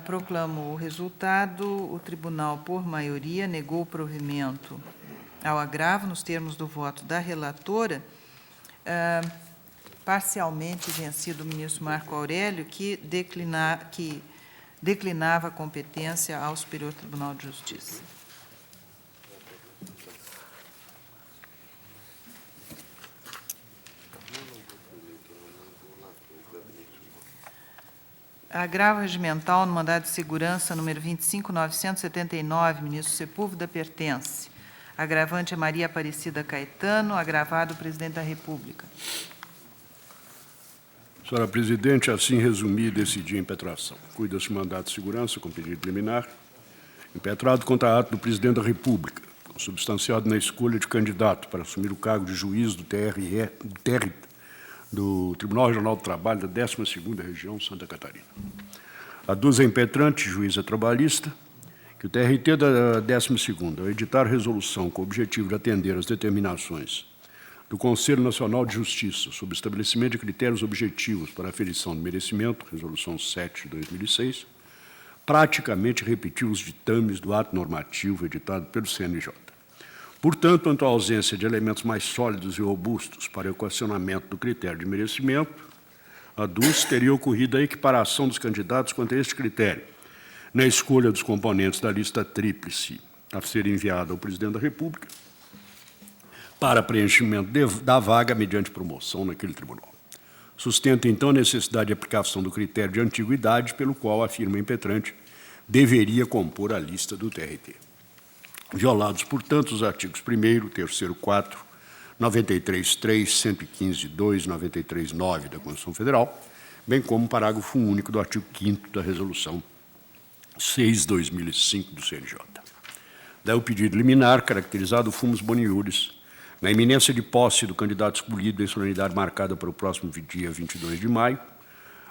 Proclamo o resultado. O tribunal, por maioria, negou o provimento ao agravo, nos termos do voto da relatora, parcialmente vencido o ministro Marco Aurélio, que declinava a competência ao Superior Tribunal de Justiça. Agravo regimental no mandado de segurança número 25.979, ministro Sepúlveda, pertence. Agravante é Maria Aparecida Caetano, agravado o presidente da República. Senhora Presidente, assim resumi e decidi a impetração. Cuida-se mandato de segurança com pedido liminar, impetrado contra ato do Presidente da República, substanciado na escolha de candidato para assumir o cargo de juiz do do Tribunal Regional do Trabalho da 12ª Região Santa Catarina. Aduzo a impetrante, juíza trabalhista, que o TRT da 12ª, ao editar resolução com o objetivo de atender às determinações do Conselho Nacional de Justiça sobre estabelecimento de critérios objetivos para a aferição do merecimento, resolução 7 de 2006, praticamente repetiu os ditames do ato normativo editado pelo CNJ. Portanto, ante a ausência de elementos mais sólidos e robustos para o equacionamento do critério de merecimento, aduzo teria ocorrido a equiparação dos candidatos quanto a este critério, na escolha dos componentes da lista tríplice a ser enviada ao Presidente da República, para preenchimento da vaga mediante promoção naquele tribunal. Sustenta, então, a necessidade de aplicação do critério de antiguidade, pelo qual afirma impetrante deveria compor a lista do TRT. Violados, portanto, os artigos 1º, 3º, 4, 93.3, 115.2, 93.9 da Constituição Federal, bem como o parágrafo único do artigo 5º da Resolução 6/2005 do CNJ. Daí o pedido liminar, caracterizado fumus boni iuris, na iminência de posse do candidato escolhido em solenidade marcada para o próximo dia 22 de maio,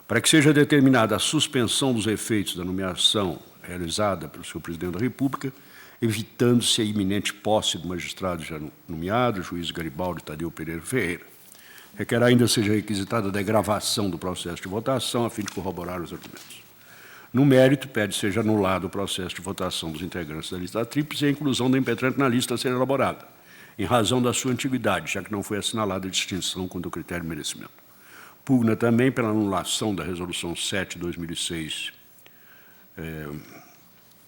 para que seja determinada a suspensão dos efeitos da nomeação realizada pelo senhor Presidente da República, evitando-se a iminente posse do magistrado já nomeado, juiz Garibaldi Tadeu Pereira Ferreira. Requer ainda seja requisitada a degravação do processo de votação, a fim de corroborar os argumentos. No mérito, pede seja anulado o processo de votação dos integrantes da lista tríplice e a inclusão da impetrante na lista a ser elaborada, em razão da sua antiguidade, já que não foi assinalada a distinção quanto ao critério de merecimento. Pugna também pela anulação da Resolução 7 de 2006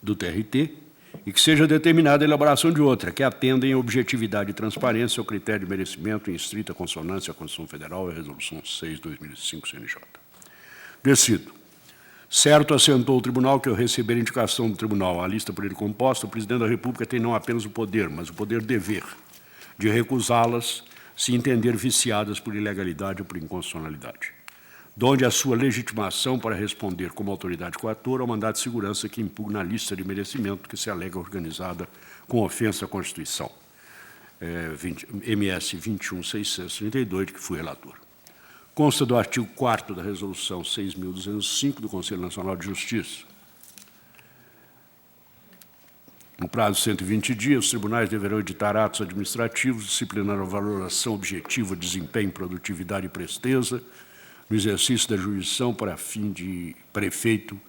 do TRT, e que seja determinada a elaboração de outra, que atenda em objetividade e transparência ao critério de merecimento em estrita consonância à Constituição Federal e a Resolução 6 de 2005 CNJ. Decido. Certo assentou o tribunal que, ao receber indicação do tribunal à lista por ele composta, o Presidente da República tem não apenas o poder, mas o poder-dever de recusá-las se entender viciadas por ilegalidade ou por inconstitucionalidade, donde a sua legitimação para responder como autoridade coatora ao mandado de segurança que impugna a lista de merecimento que se alega organizada com ofensa à Constituição, MS 21.632, de que fui relator. Consta do artigo 4º da Resolução 6.205 do Conselho Nacional de Justiça. No prazo de 120 dias, os tribunais deverão editar atos administrativos disciplinando a valoração objetiva de desempenho, produtividade e presteza no exercício da jurisdição para fim de prefeito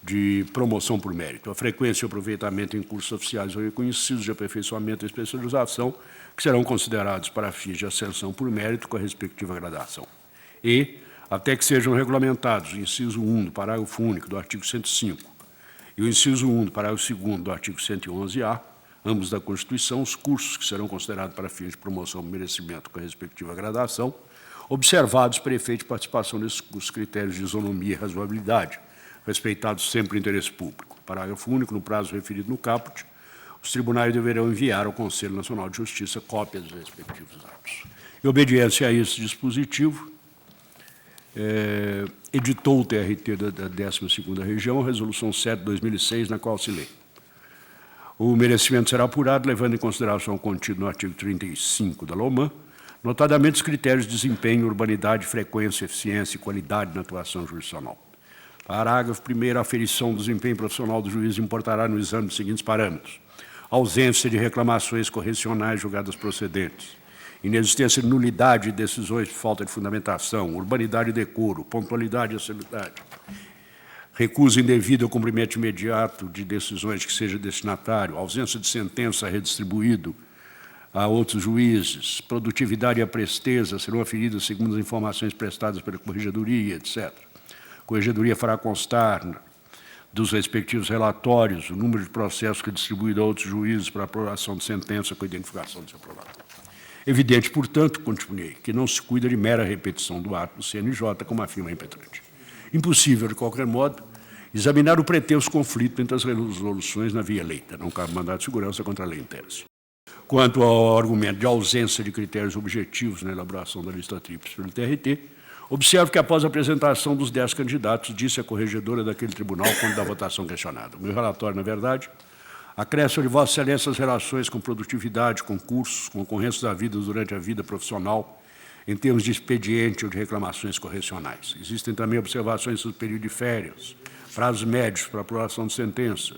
de promoção por mérito. A frequência e o aproveitamento em cursos oficiais ou reconhecidos de aperfeiçoamento e especialização que serão considerados para fins de ascensão por mérito com a respectiva gradação. E, até que sejam regulamentados o inciso 1 do parágrafo único do artigo 105 e o inciso 1 do parágrafo 2º do artigo 111-A, ambos da Constituição, os cursos que serão considerados para fins de promoção do merecimento com a respectiva gradação, observados para efeito de participação nesses critérios de isonomia e razoabilidade, respeitados sempre o interesse público. Parágrafo único, no prazo referido no caput, os tribunais deverão enviar ao Conselho Nacional de Justiça cópias dos respectivos atos. Em obediência a esse dispositivo, editou o TRT da 12ª Região, a Resolução 7 de 2006, na qual se lê: o merecimento será apurado, levando em consideração o contido no artigo 35 da LOMAN, notadamente os critérios de desempenho, urbanidade, frequência, eficiência e qualidade na atuação jurisdicional. Parágrafo 1º, a aferição do desempenho profissional do juiz importará no exame dos seguintes parâmetros: ausência de reclamações correcionais julgadas procedentes, inexistência de nulidade de decisões por falta de fundamentação, urbanidade e decoro, pontualidade e acessibilidade, recusa indevida ao cumprimento imediato de decisões que seja destinatário, ausência de sentença redistribuído a outros juízes, produtividade e a presteza serão aferidas segundo as informações prestadas pela Corregedoria, etc. A Corregedoria fará constar dos respectivos relatórios o número de processos que é distribuído a outros juízes para aprovação de sentença com identificação do seu provável. Evidente, portanto, continuei, que não se cuida de mera repetição do ato do CNJ, como afirma a impetrante. Impossível, de qualquer modo, examinar o pretenso conflito entre as resoluções na via eleita. Não cabe mandado de segurança contra a lei em tese. Quanto ao argumento de ausência de critérios objetivos na elaboração da lista tríplice pelo TRT, observo que, após a apresentação dos 10 candidatos, disse a corregedora daquele tribunal, quando da votação questionada: o meu relatório, na verdade, acresce de Vossa Excelência as relações com produtividade, concursos, concorrências da vida durante a vida profissional, em termos de expediente ou de reclamações correcionais. Existem também observações sobre o período de férias, prazos médios para aprovação de sentença.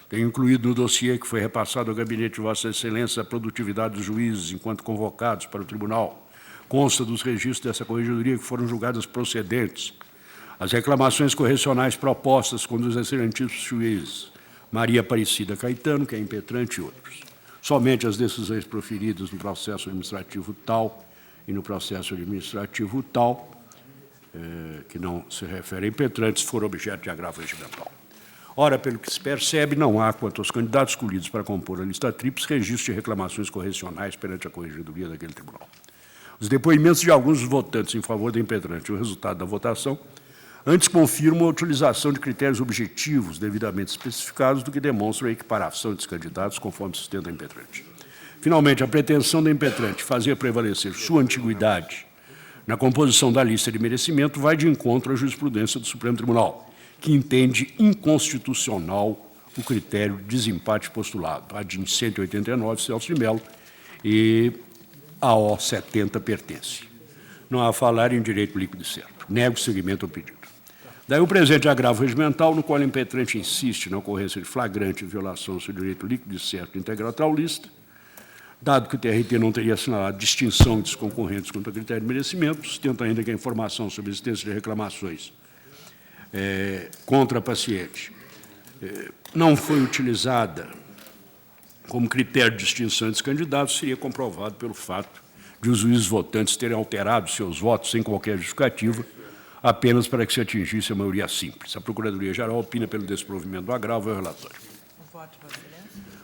Tenho incluído no dossiê que foi repassado ao gabinete de Vossa Excelência a produtividade dos juízes enquanto convocados para o tribunal. Consta dos registros dessa corregedoria que foram julgadas procedentes as reclamações correcionais propostas com os excelentíssimos juízes Maria Aparecida Caetano, que é impetrante, e outros. Somente as decisões proferidas no processo administrativo tal e no processo administrativo tal, que não se refere a impetrantes, foram objeto de agravo regimental. Ora, pelo que se percebe, não há, quanto aos candidatos escolhidos para compor a lista tríplice, registro de reclamações correcionais perante a corregedoria daquele tribunal. Os depoimentos de alguns dos votantes em favor da impetrante e o resultado da votação antes confirmam a utilização de critérios objetivos devidamente especificados do que demonstram a equiparação dos candidatos conforme sustenta a impetrante. Finalmente, a pretensão da impetrante fazer prevalecer sua antiguidade na composição da lista de merecimento vai de encontro à jurisprudência do Supremo Tribunal, que entende inconstitucional o critério de desempate postulado. A DIN 189, Celso de Mello, e a O 70 pertence. Não há a falar em direito líquido e certo. Nego seguimento ao pedido. Daí o presente agravo regimental, no qual a impetrante insiste na ocorrência de flagrante violação do seu direito líquido e certo integral lista, dado que o TRT não teria assinalado distinção entre os concorrentes quanto ao critério de merecimento, sustenta ainda que a informação sobre a existência de reclamações contra a paciente não foi utilizada como critério de distinção entre os candidatos, seria comprovado pelo fato de os juízes votantes terem alterado seus votos sem qualquer justificativa, apenas para que se atingisse a maioria simples. A Procuradoria-Geral opina pelo desprovimento do agravo e o relatório.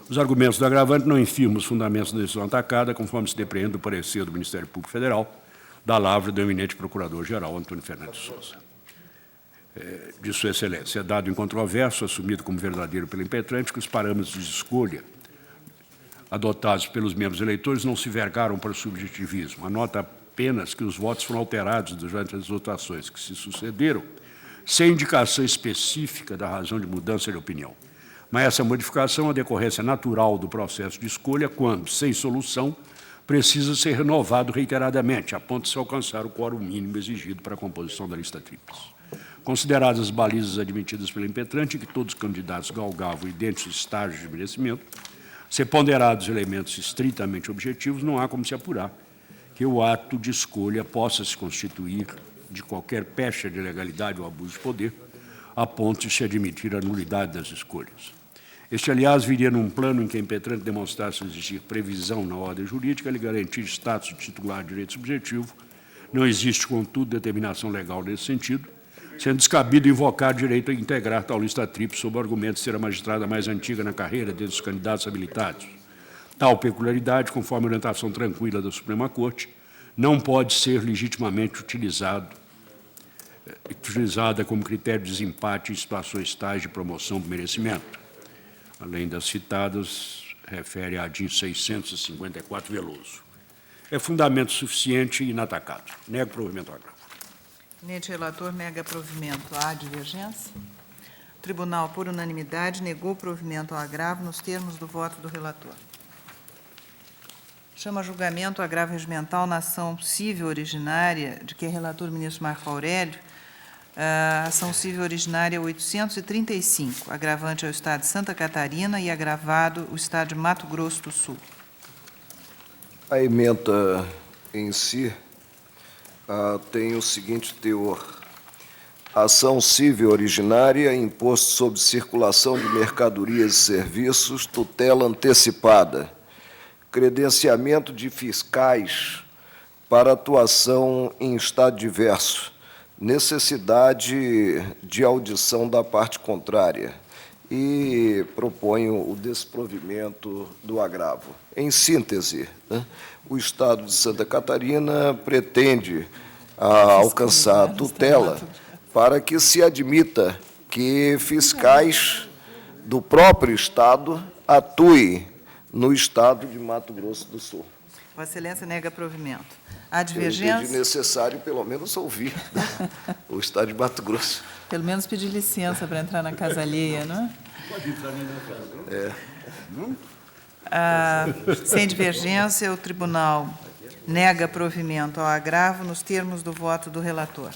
Os argumentos do agravante não infirmam os fundamentos da decisão atacada, conforme se depreende do parecer do Ministério Público Federal, da lavra do eminente Procurador-Geral Antônio Fernandes Souza. De Sua Excelência, é dado incontroverso, assumido como verdadeiro pela impetrante, que os parâmetros de escolha adotados pelos membros eleitores não se vergaram para o subjetivismo. Anota apenas que os votos foram alterados durante as votações que se sucederam, sem indicação específica da razão de mudança de opinião. Mas essa modificação é a decorrência natural do processo de escolha, quando, sem solução, precisa ser renovado reiteradamente, a ponto de se alcançar o quórum mínimo exigido para a composição da lista tríplice. Consideradas as balizas admitidas pela impetrante, que todos os candidatos galgavam idênticos estágios de merecimento, se ponderados elementos estritamente objetivos, não há como se apurar que o ato de escolha possa se constituir de qualquer pecha de legalidade ou abuso de poder, a ponto de se admitir a nulidade das escolhas. Este, aliás, viria num plano em que a impetrante demonstrasse existir previsão na ordem jurídica lhe garantir status de titular de direito subjetivo. Não existe, contudo, determinação legal nesse sentido, sendo descabido invocar direito a integrar tal lista tríplice sob o argumento de ser a magistrada mais antiga na carreira dentre os candidatos habilitados. Tal peculiaridade, conforme a orientação tranquila da Suprema Corte, não pode ser legitimamente utilizada como critério de desempate em situações tais de promoção do merecimento. Além das citadas, refere à DIN 654 Veloso. É fundamento suficiente e inatacado. Nego provimento ao agravo. Eminente relator, nega provimento. Há divergência? O tribunal, por unanimidade, negou provimento ao agravo nos termos do voto do relator. Chama a julgamento o agravo regimental na ação civil originária, de que é relator o ministro Marco Aurélio, a ação civil originária 835, agravante ao Estado de Santa Catarina e agravado o Estado de Mato Grosso do Sul. A emenda em si tem o seguinte teor. Ação civil originária, imposto sobre circulação de mercadorias e serviços, tutela antecipada, credenciamento de fiscais para atuação em estado diverso, necessidade de audição da parte contrária e proponho o desprovimento do agravo. Em síntese, o Estado de Santa Catarina pretende alcançar a tutela para que se admita que fiscais do próprio Estado atuem no Estado de Mato Grosso do Sul. Vossa Excelência nega provimento. Há Eu entendi divergência? necessário, pelo menos, ouvir o Estado de Mato Grosso. Pelo menos pedir licença para entrar na casa alheia, não é? Sem divergência, o tribunal nega provimento ao agravo nos termos do voto do relator.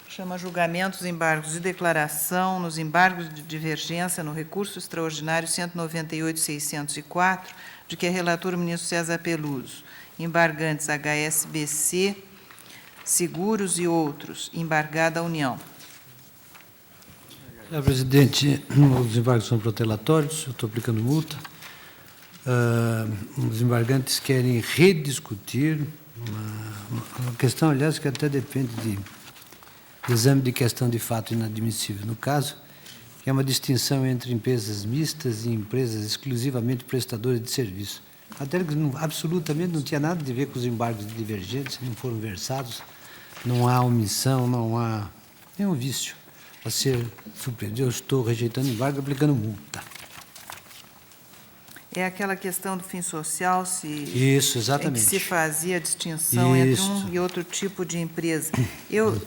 Chama a julgamento os embargos de declaração nos embargos de divergência no recurso extraordinário 198.604, de que é relator o ministro César Peluso. Embargantes HSBC, Seguros e outros. Embargada a União. Senhor presidente, os embargos são protelatórios, eu estou aplicando multa. Os embargantes querem rediscutir uma questão, aliás, que até depende de exame de questão de fato inadmissível. No caso, que é uma distinção entre empresas mistas e empresas exclusivamente prestadoras de serviço. Até que absolutamente não tinha nada a ver com os embargos de divergência, não foram versados, não há omissão, não há nenhum vício a ser surpreendido. Eu estou rejeitando embargo, aplicando multa. É aquela questão do fim social, Isso, em exatamente. que se fazia a distinção entre um e outro tipo de empresa. Eu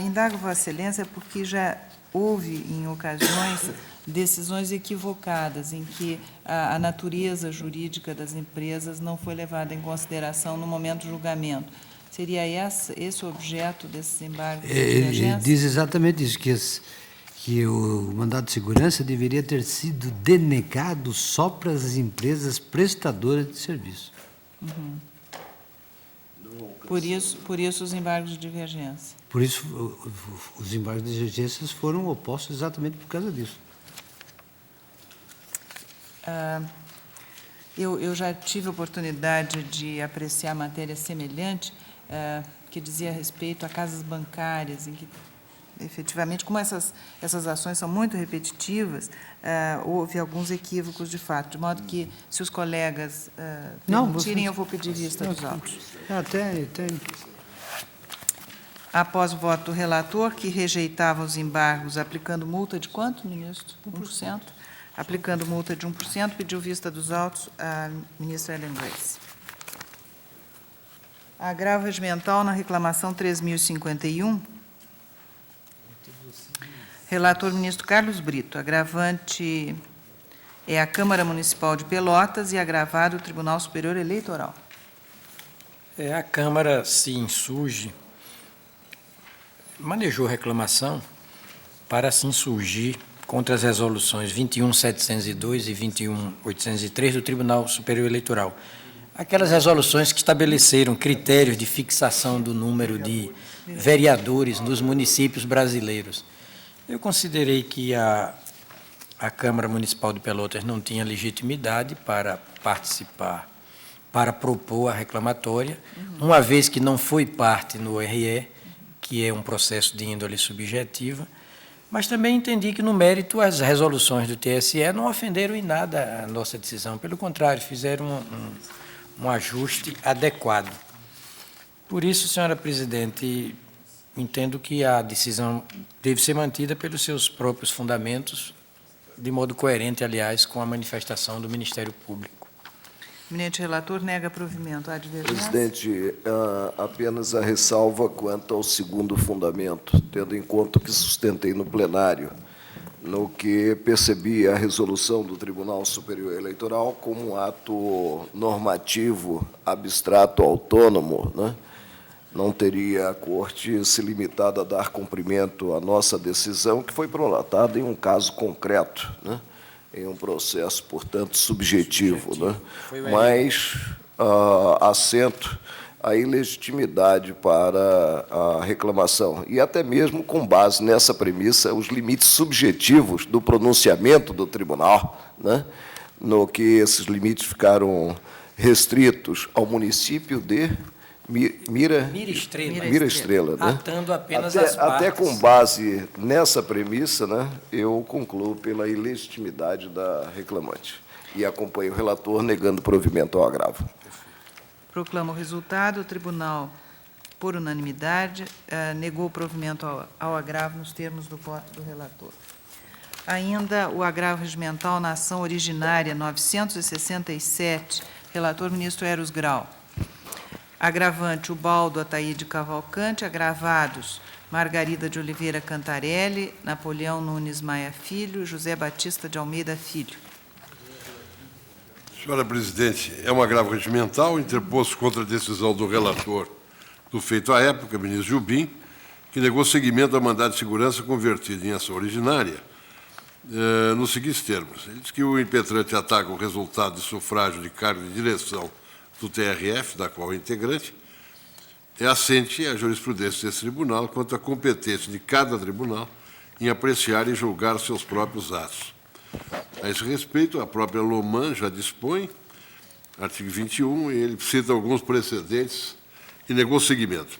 indago Vossa Excelência porque já houve, em ocasiões, decisões equivocadas, em que a natureza jurídica das empresas não foi levada em consideração no momento do julgamento. Seria esse o objeto desses embargos de divergência? Diz exatamente isso, que o mandado de segurança deveria ter sido denegado só para as empresas prestadoras de serviço. Uhum. Por isso os embargos de divergência. Por isso, os embargos de divergências foram opostos exatamente por causa disso. Eu já tive a oportunidade de apreciar matéria semelhante, que dizia respeito a casas bancárias, em que, efetivamente, como essas ações são muito repetitivas, houve alguns equívocos de fato, de modo que, se os colegas permitirem, eu vou pedir vista dos autos. Tem. Após o voto do relator, que rejeitava os embargos aplicando multa de quanto, ministro? 1%. Aplicando multa de 1%, pediu vista dos autos a ministra Ellen Grace. Agravo regimental na reclamação 3.051. Relator, ministro Carlos Brito. Agravante é a Câmara Municipal de Pelotas e agravado o Tribunal Superior Eleitoral. A Câmara se insurge, manejou reclamação para se insurgir contra as resoluções 21.702 e 21.803 do Tribunal Superior Eleitoral. Aquelas resoluções que estabeleceram critérios de fixação do número de vereadores nos municípios brasileiros. Eu considerei que a Câmara Municipal de Pelotas não tinha legitimidade para participar, para propor a reclamatória, uma vez que não foi parte no RE, que é um processo de índole subjetiva, mas também entendi que, no mérito, as resoluções do TSE não ofenderam em nada a nossa decisão, pelo contrário, fizeram um ajuste adequado. Por isso, senhora presidente, entendo que a decisão deve ser mantida pelos seus próprios fundamentos, de modo coerente, aliás, com a manifestação do Ministério Público. Eminente relator, nega provimento. Há divergência? Presidente, apenas a ressalva quanto ao segundo fundamento, tendo em conta o que sustentei no plenário, no que percebi a resolução do Tribunal Superior Eleitoral como um ato normativo, abstrato, autônomo, né? Não teria a Corte se limitado a dar cumprimento à nossa decisão, que foi prolatada em um caso concreto, né? Em um processo, portanto, subjetivo, né? Mas assento a ilegitimidade para a reclamação. E até mesmo, com base nessa premissa, os limites subjetivos do pronunciamento do tribunal, né? No que esses limites ficaram restritos ao município de Mira Estrela, né? Atando apenas as partes. Até com base nessa premissa, né, eu concluo pela ilegitimidade da reclamante e acompanho o relator negando provimento ao agravo. Proclamo o resultado. O tribunal por unanimidade, negou o provimento ao agravo nos termos do voto do relator. Ainda o agravo regimental na ação originária 967, relator ministro Eros Grau. Agravante, Ubaldo Ataíde Cavalcante. Agravados, Margarida de Oliveira Cantarelli, Napoleão Nunes Maia Filho, José Batista de Almeida Filho. Senhora presidente, é um agravo regimental interposto contra a decisão do relator do feito à época, ministro Jubim, que negou seguimento ao mandado de segurança convertido em ação originária, nos seguintes termos. Ele diz que o impetrante ataca o resultado de sufrágio de cargo de direção do TRF, da qual é integrante, é assente à jurisprudência desse tribunal quanto à competência de cada tribunal em apreciar e julgar seus próprios atos. A esse respeito, a própria Loman já dispõe, artigo 21, e ele cita alguns precedentes e negou seguimento.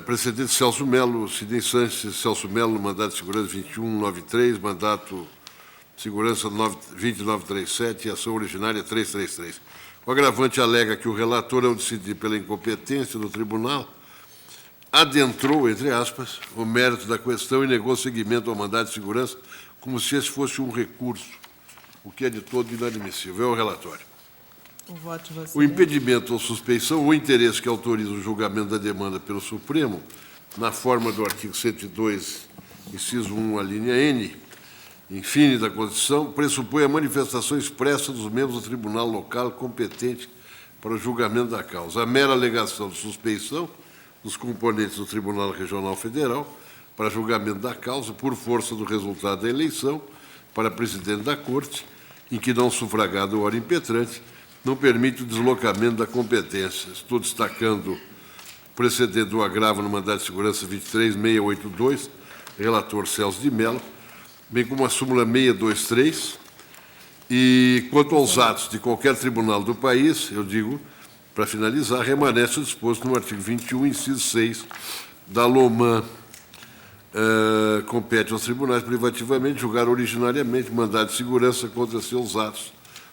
Precedente Celso Melo, Sidney Sanches, Celso Melo, mandado de segurança 2193, mandato de segurança 20937 e ação originária 333. O agravante alega que o relator, ao decidir pela incompetência do tribunal, adentrou, entre aspas, o mérito da questão e negou seguimento ao mandado de segurança como se esse fosse um recurso, o que é de todo inadmissível. É o relatório. O voto de vocês. O impedimento ou suspeição ou interesse que autoriza o julgamento da demanda pelo Supremo, na forma do artigo 102, inciso 1, a linha N, infine da Constituição, pressupõe a manifestação expressa dos membros do tribunal local competente para o julgamento da causa. A mera alegação de suspeição dos componentes do Tribunal Regional Federal para julgamento da causa, por força do resultado da eleição, para presidente da Corte, em que não sufragado o ora impetrante, não permite o deslocamento da competência. Estou destacando o precedente do agravo no mandado de segurança 23682, relator Celso de Mello, bem como a súmula 623, e quanto aos atos de qualquer tribunal do país, eu digo, para finalizar, remanesce o disposto no artigo 21, inciso 6, da Loman. Compete aos tribunais privativamente julgar originariamente mandado de segurança contra seus atos,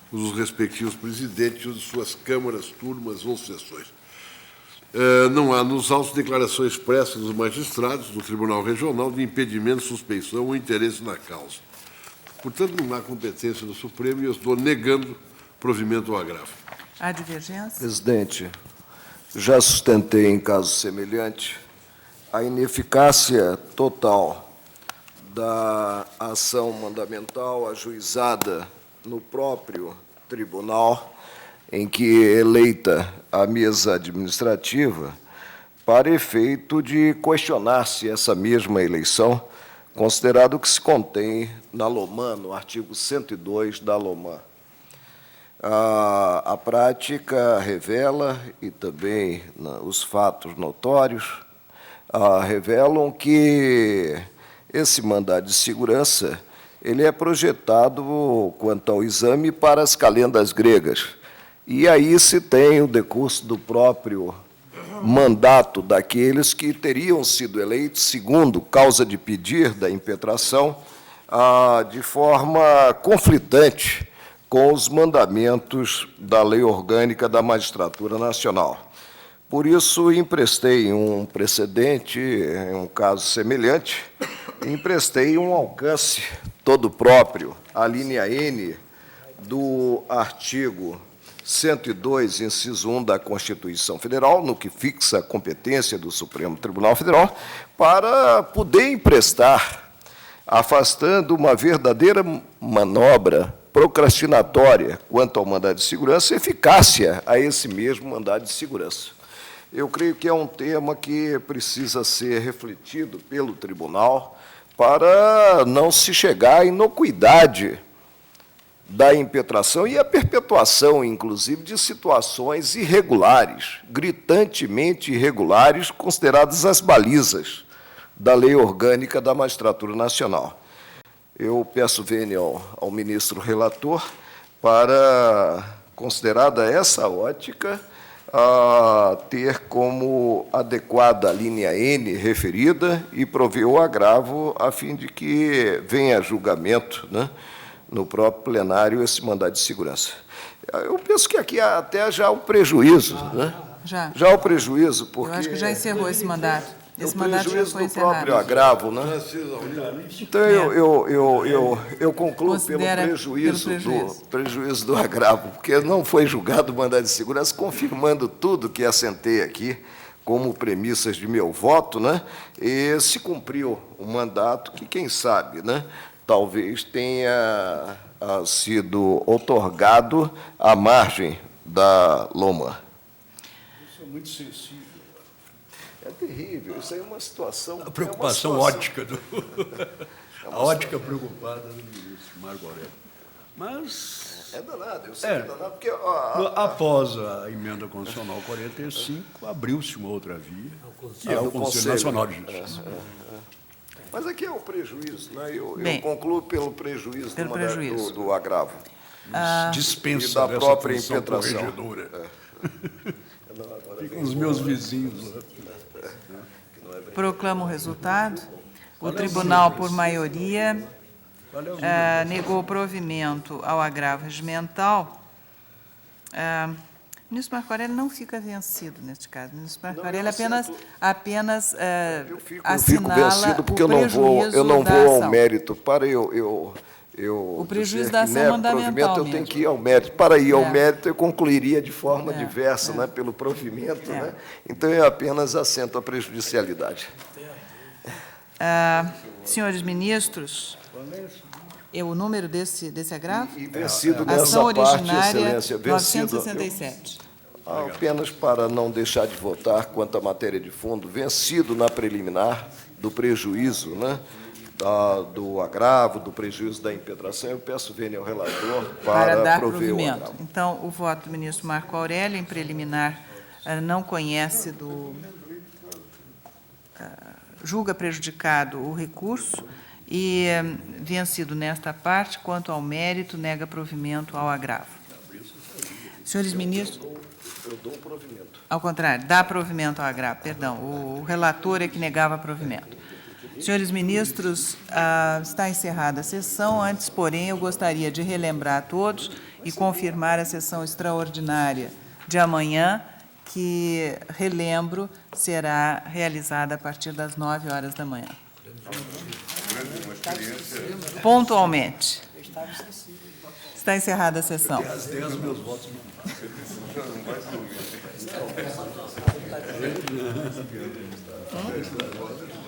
os respectivos presidentes ou de suas câmaras, turmas ou sessões. Não há nos autos declaração expressa dos magistrados do Tribunal Regional de impedimento, suspeição ou interesse na causa. Portanto, não há competência do Supremo e eu estou negando provimento ao agravo. Há divergência? Presidente, já sustentei em caso semelhante a ineficácia total da ação mandamental ajuizada no próprio tribunal, em que é eleita a mesa administrativa, para efeito de questionar se essa mesma eleição, considerado o que se contém na Loman, no artigo 102 da Loman. A prática revela, e também os fatos notórios, revelam que esse mandado de segurança ele é projetado, quanto ao exame, para as calendas gregas. E aí se tem o decurso do próprio mandato daqueles que teriam sido eleitos, segundo causa de pedir da impetração, de forma conflitante com os mandamentos da Lei Orgânica da Magistratura Nacional. Por isso, emprestei um precedente, em um caso semelhante, emprestei um alcance todo próprio, a linha N do artigo 102, inciso 1 da Constituição Federal, no que fixa a competência do Supremo Tribunal Federal, para poder emprestar, afastando uma verdadeira manobra procrastinatória quanto ao mandado de segurança, eficácia a esse mesmo mandado de segurança. Eu creio que é um tema que precisa ser refletido pelo tribunal para não se chegar à inocuidade da impetração e a perpetuação, inclusive, de situações irregulares, gritantemente irregulares, consideradas as balizas da Lei Orgânica da Magistratura Nacional. Eu peço vênia ao ministro relator para, considerada essa ótica, ter como adequada a linha N referida e prover o agravo a fim de que venha a julgamento, né, no próprio plenário esse mandado de segurança. Eu penso que aqui há até já um prejuízo, né? Já. Já o prejuízo, porque... Eu acho que já encerrou esse mandato. Esse o mandato já prejuízo foi do próprio encerrado. agravo, né? Então, eu concluo pelo Considera prejuízo do agravo, porque não foi julgado o mandado de segurança, confirmando tudo que assentei aqui como premissas de meu voto, né? E se cumpriu o mandato que, quem sabe, né, talvez tenha sido outorgado à margem da Loma. Isso é muito sensível. É terrível, isso aí é uma situação... A preocupação ótica, a ótica preocupada do ministro Marco Aurélio. Mas... É danado, eu sei que é danado, porque... Após a emenda constitucional 45, abriu-se uma outra via, que é o Conselho Nacional de Justiça. Mas aqui é o prejuízo, né? Eu Bem, concluo pelo prejuízo, pelo prejuízo. do agravo. Dispensa E da dessa própria função impetração. corregedora. Ficam os meus vizinhos lá. Proclamo o resultado. O tribunal, por maioria, negou provimento ao agravo regimental. O ministro Marco Aurélio não fica vencido neste caso. O ministro Marco Aurélio apenas Eu fico assinala vencido porque o eu não da vou ao ação. mérito. Para O prejuízo dizer da que ação nego mandamental provimento, eu mesmo. tenho que ir ao mérito. Para ir ao É. mérito, eu concluiria de forma diversa, né, pelo provimento. Né? Então, eu apenas assento a prejudicialidade. Senhores ministros, o número desse agravo? E vencido Ação nessa parte, originária Excelência, vencido... 967. Apenas para não deixar de votar quanto à matéria de fundo, vencido na preliminar do prejuízo, né, do agravo, do prejuízo da impetração, eu peço vênia ao relator Para dar prover o provimento. agravo. Então, o voto do ministro Marco Aurélio, em preliminar, não conhece julga prejudicado o recurso e, vencido nesta parte, quanto ao mérito, nega provimento ao agravo. Senhores ministros... Eu dou provimento. Ao contrário, dá provimento ao agravo, perdão. O relator é que negava provimento. Senhores ministros, está encerrada a sessão. Antes, porém, eu gostaria de relembrar a todos e confirmar a sessão extraordinária de amanhã, que, relembro, será realizada a partir das 9 horas da manhã. Pontualmente. Está encerrada a sessão. Às 10, meus votos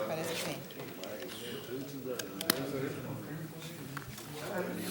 Parece que sim.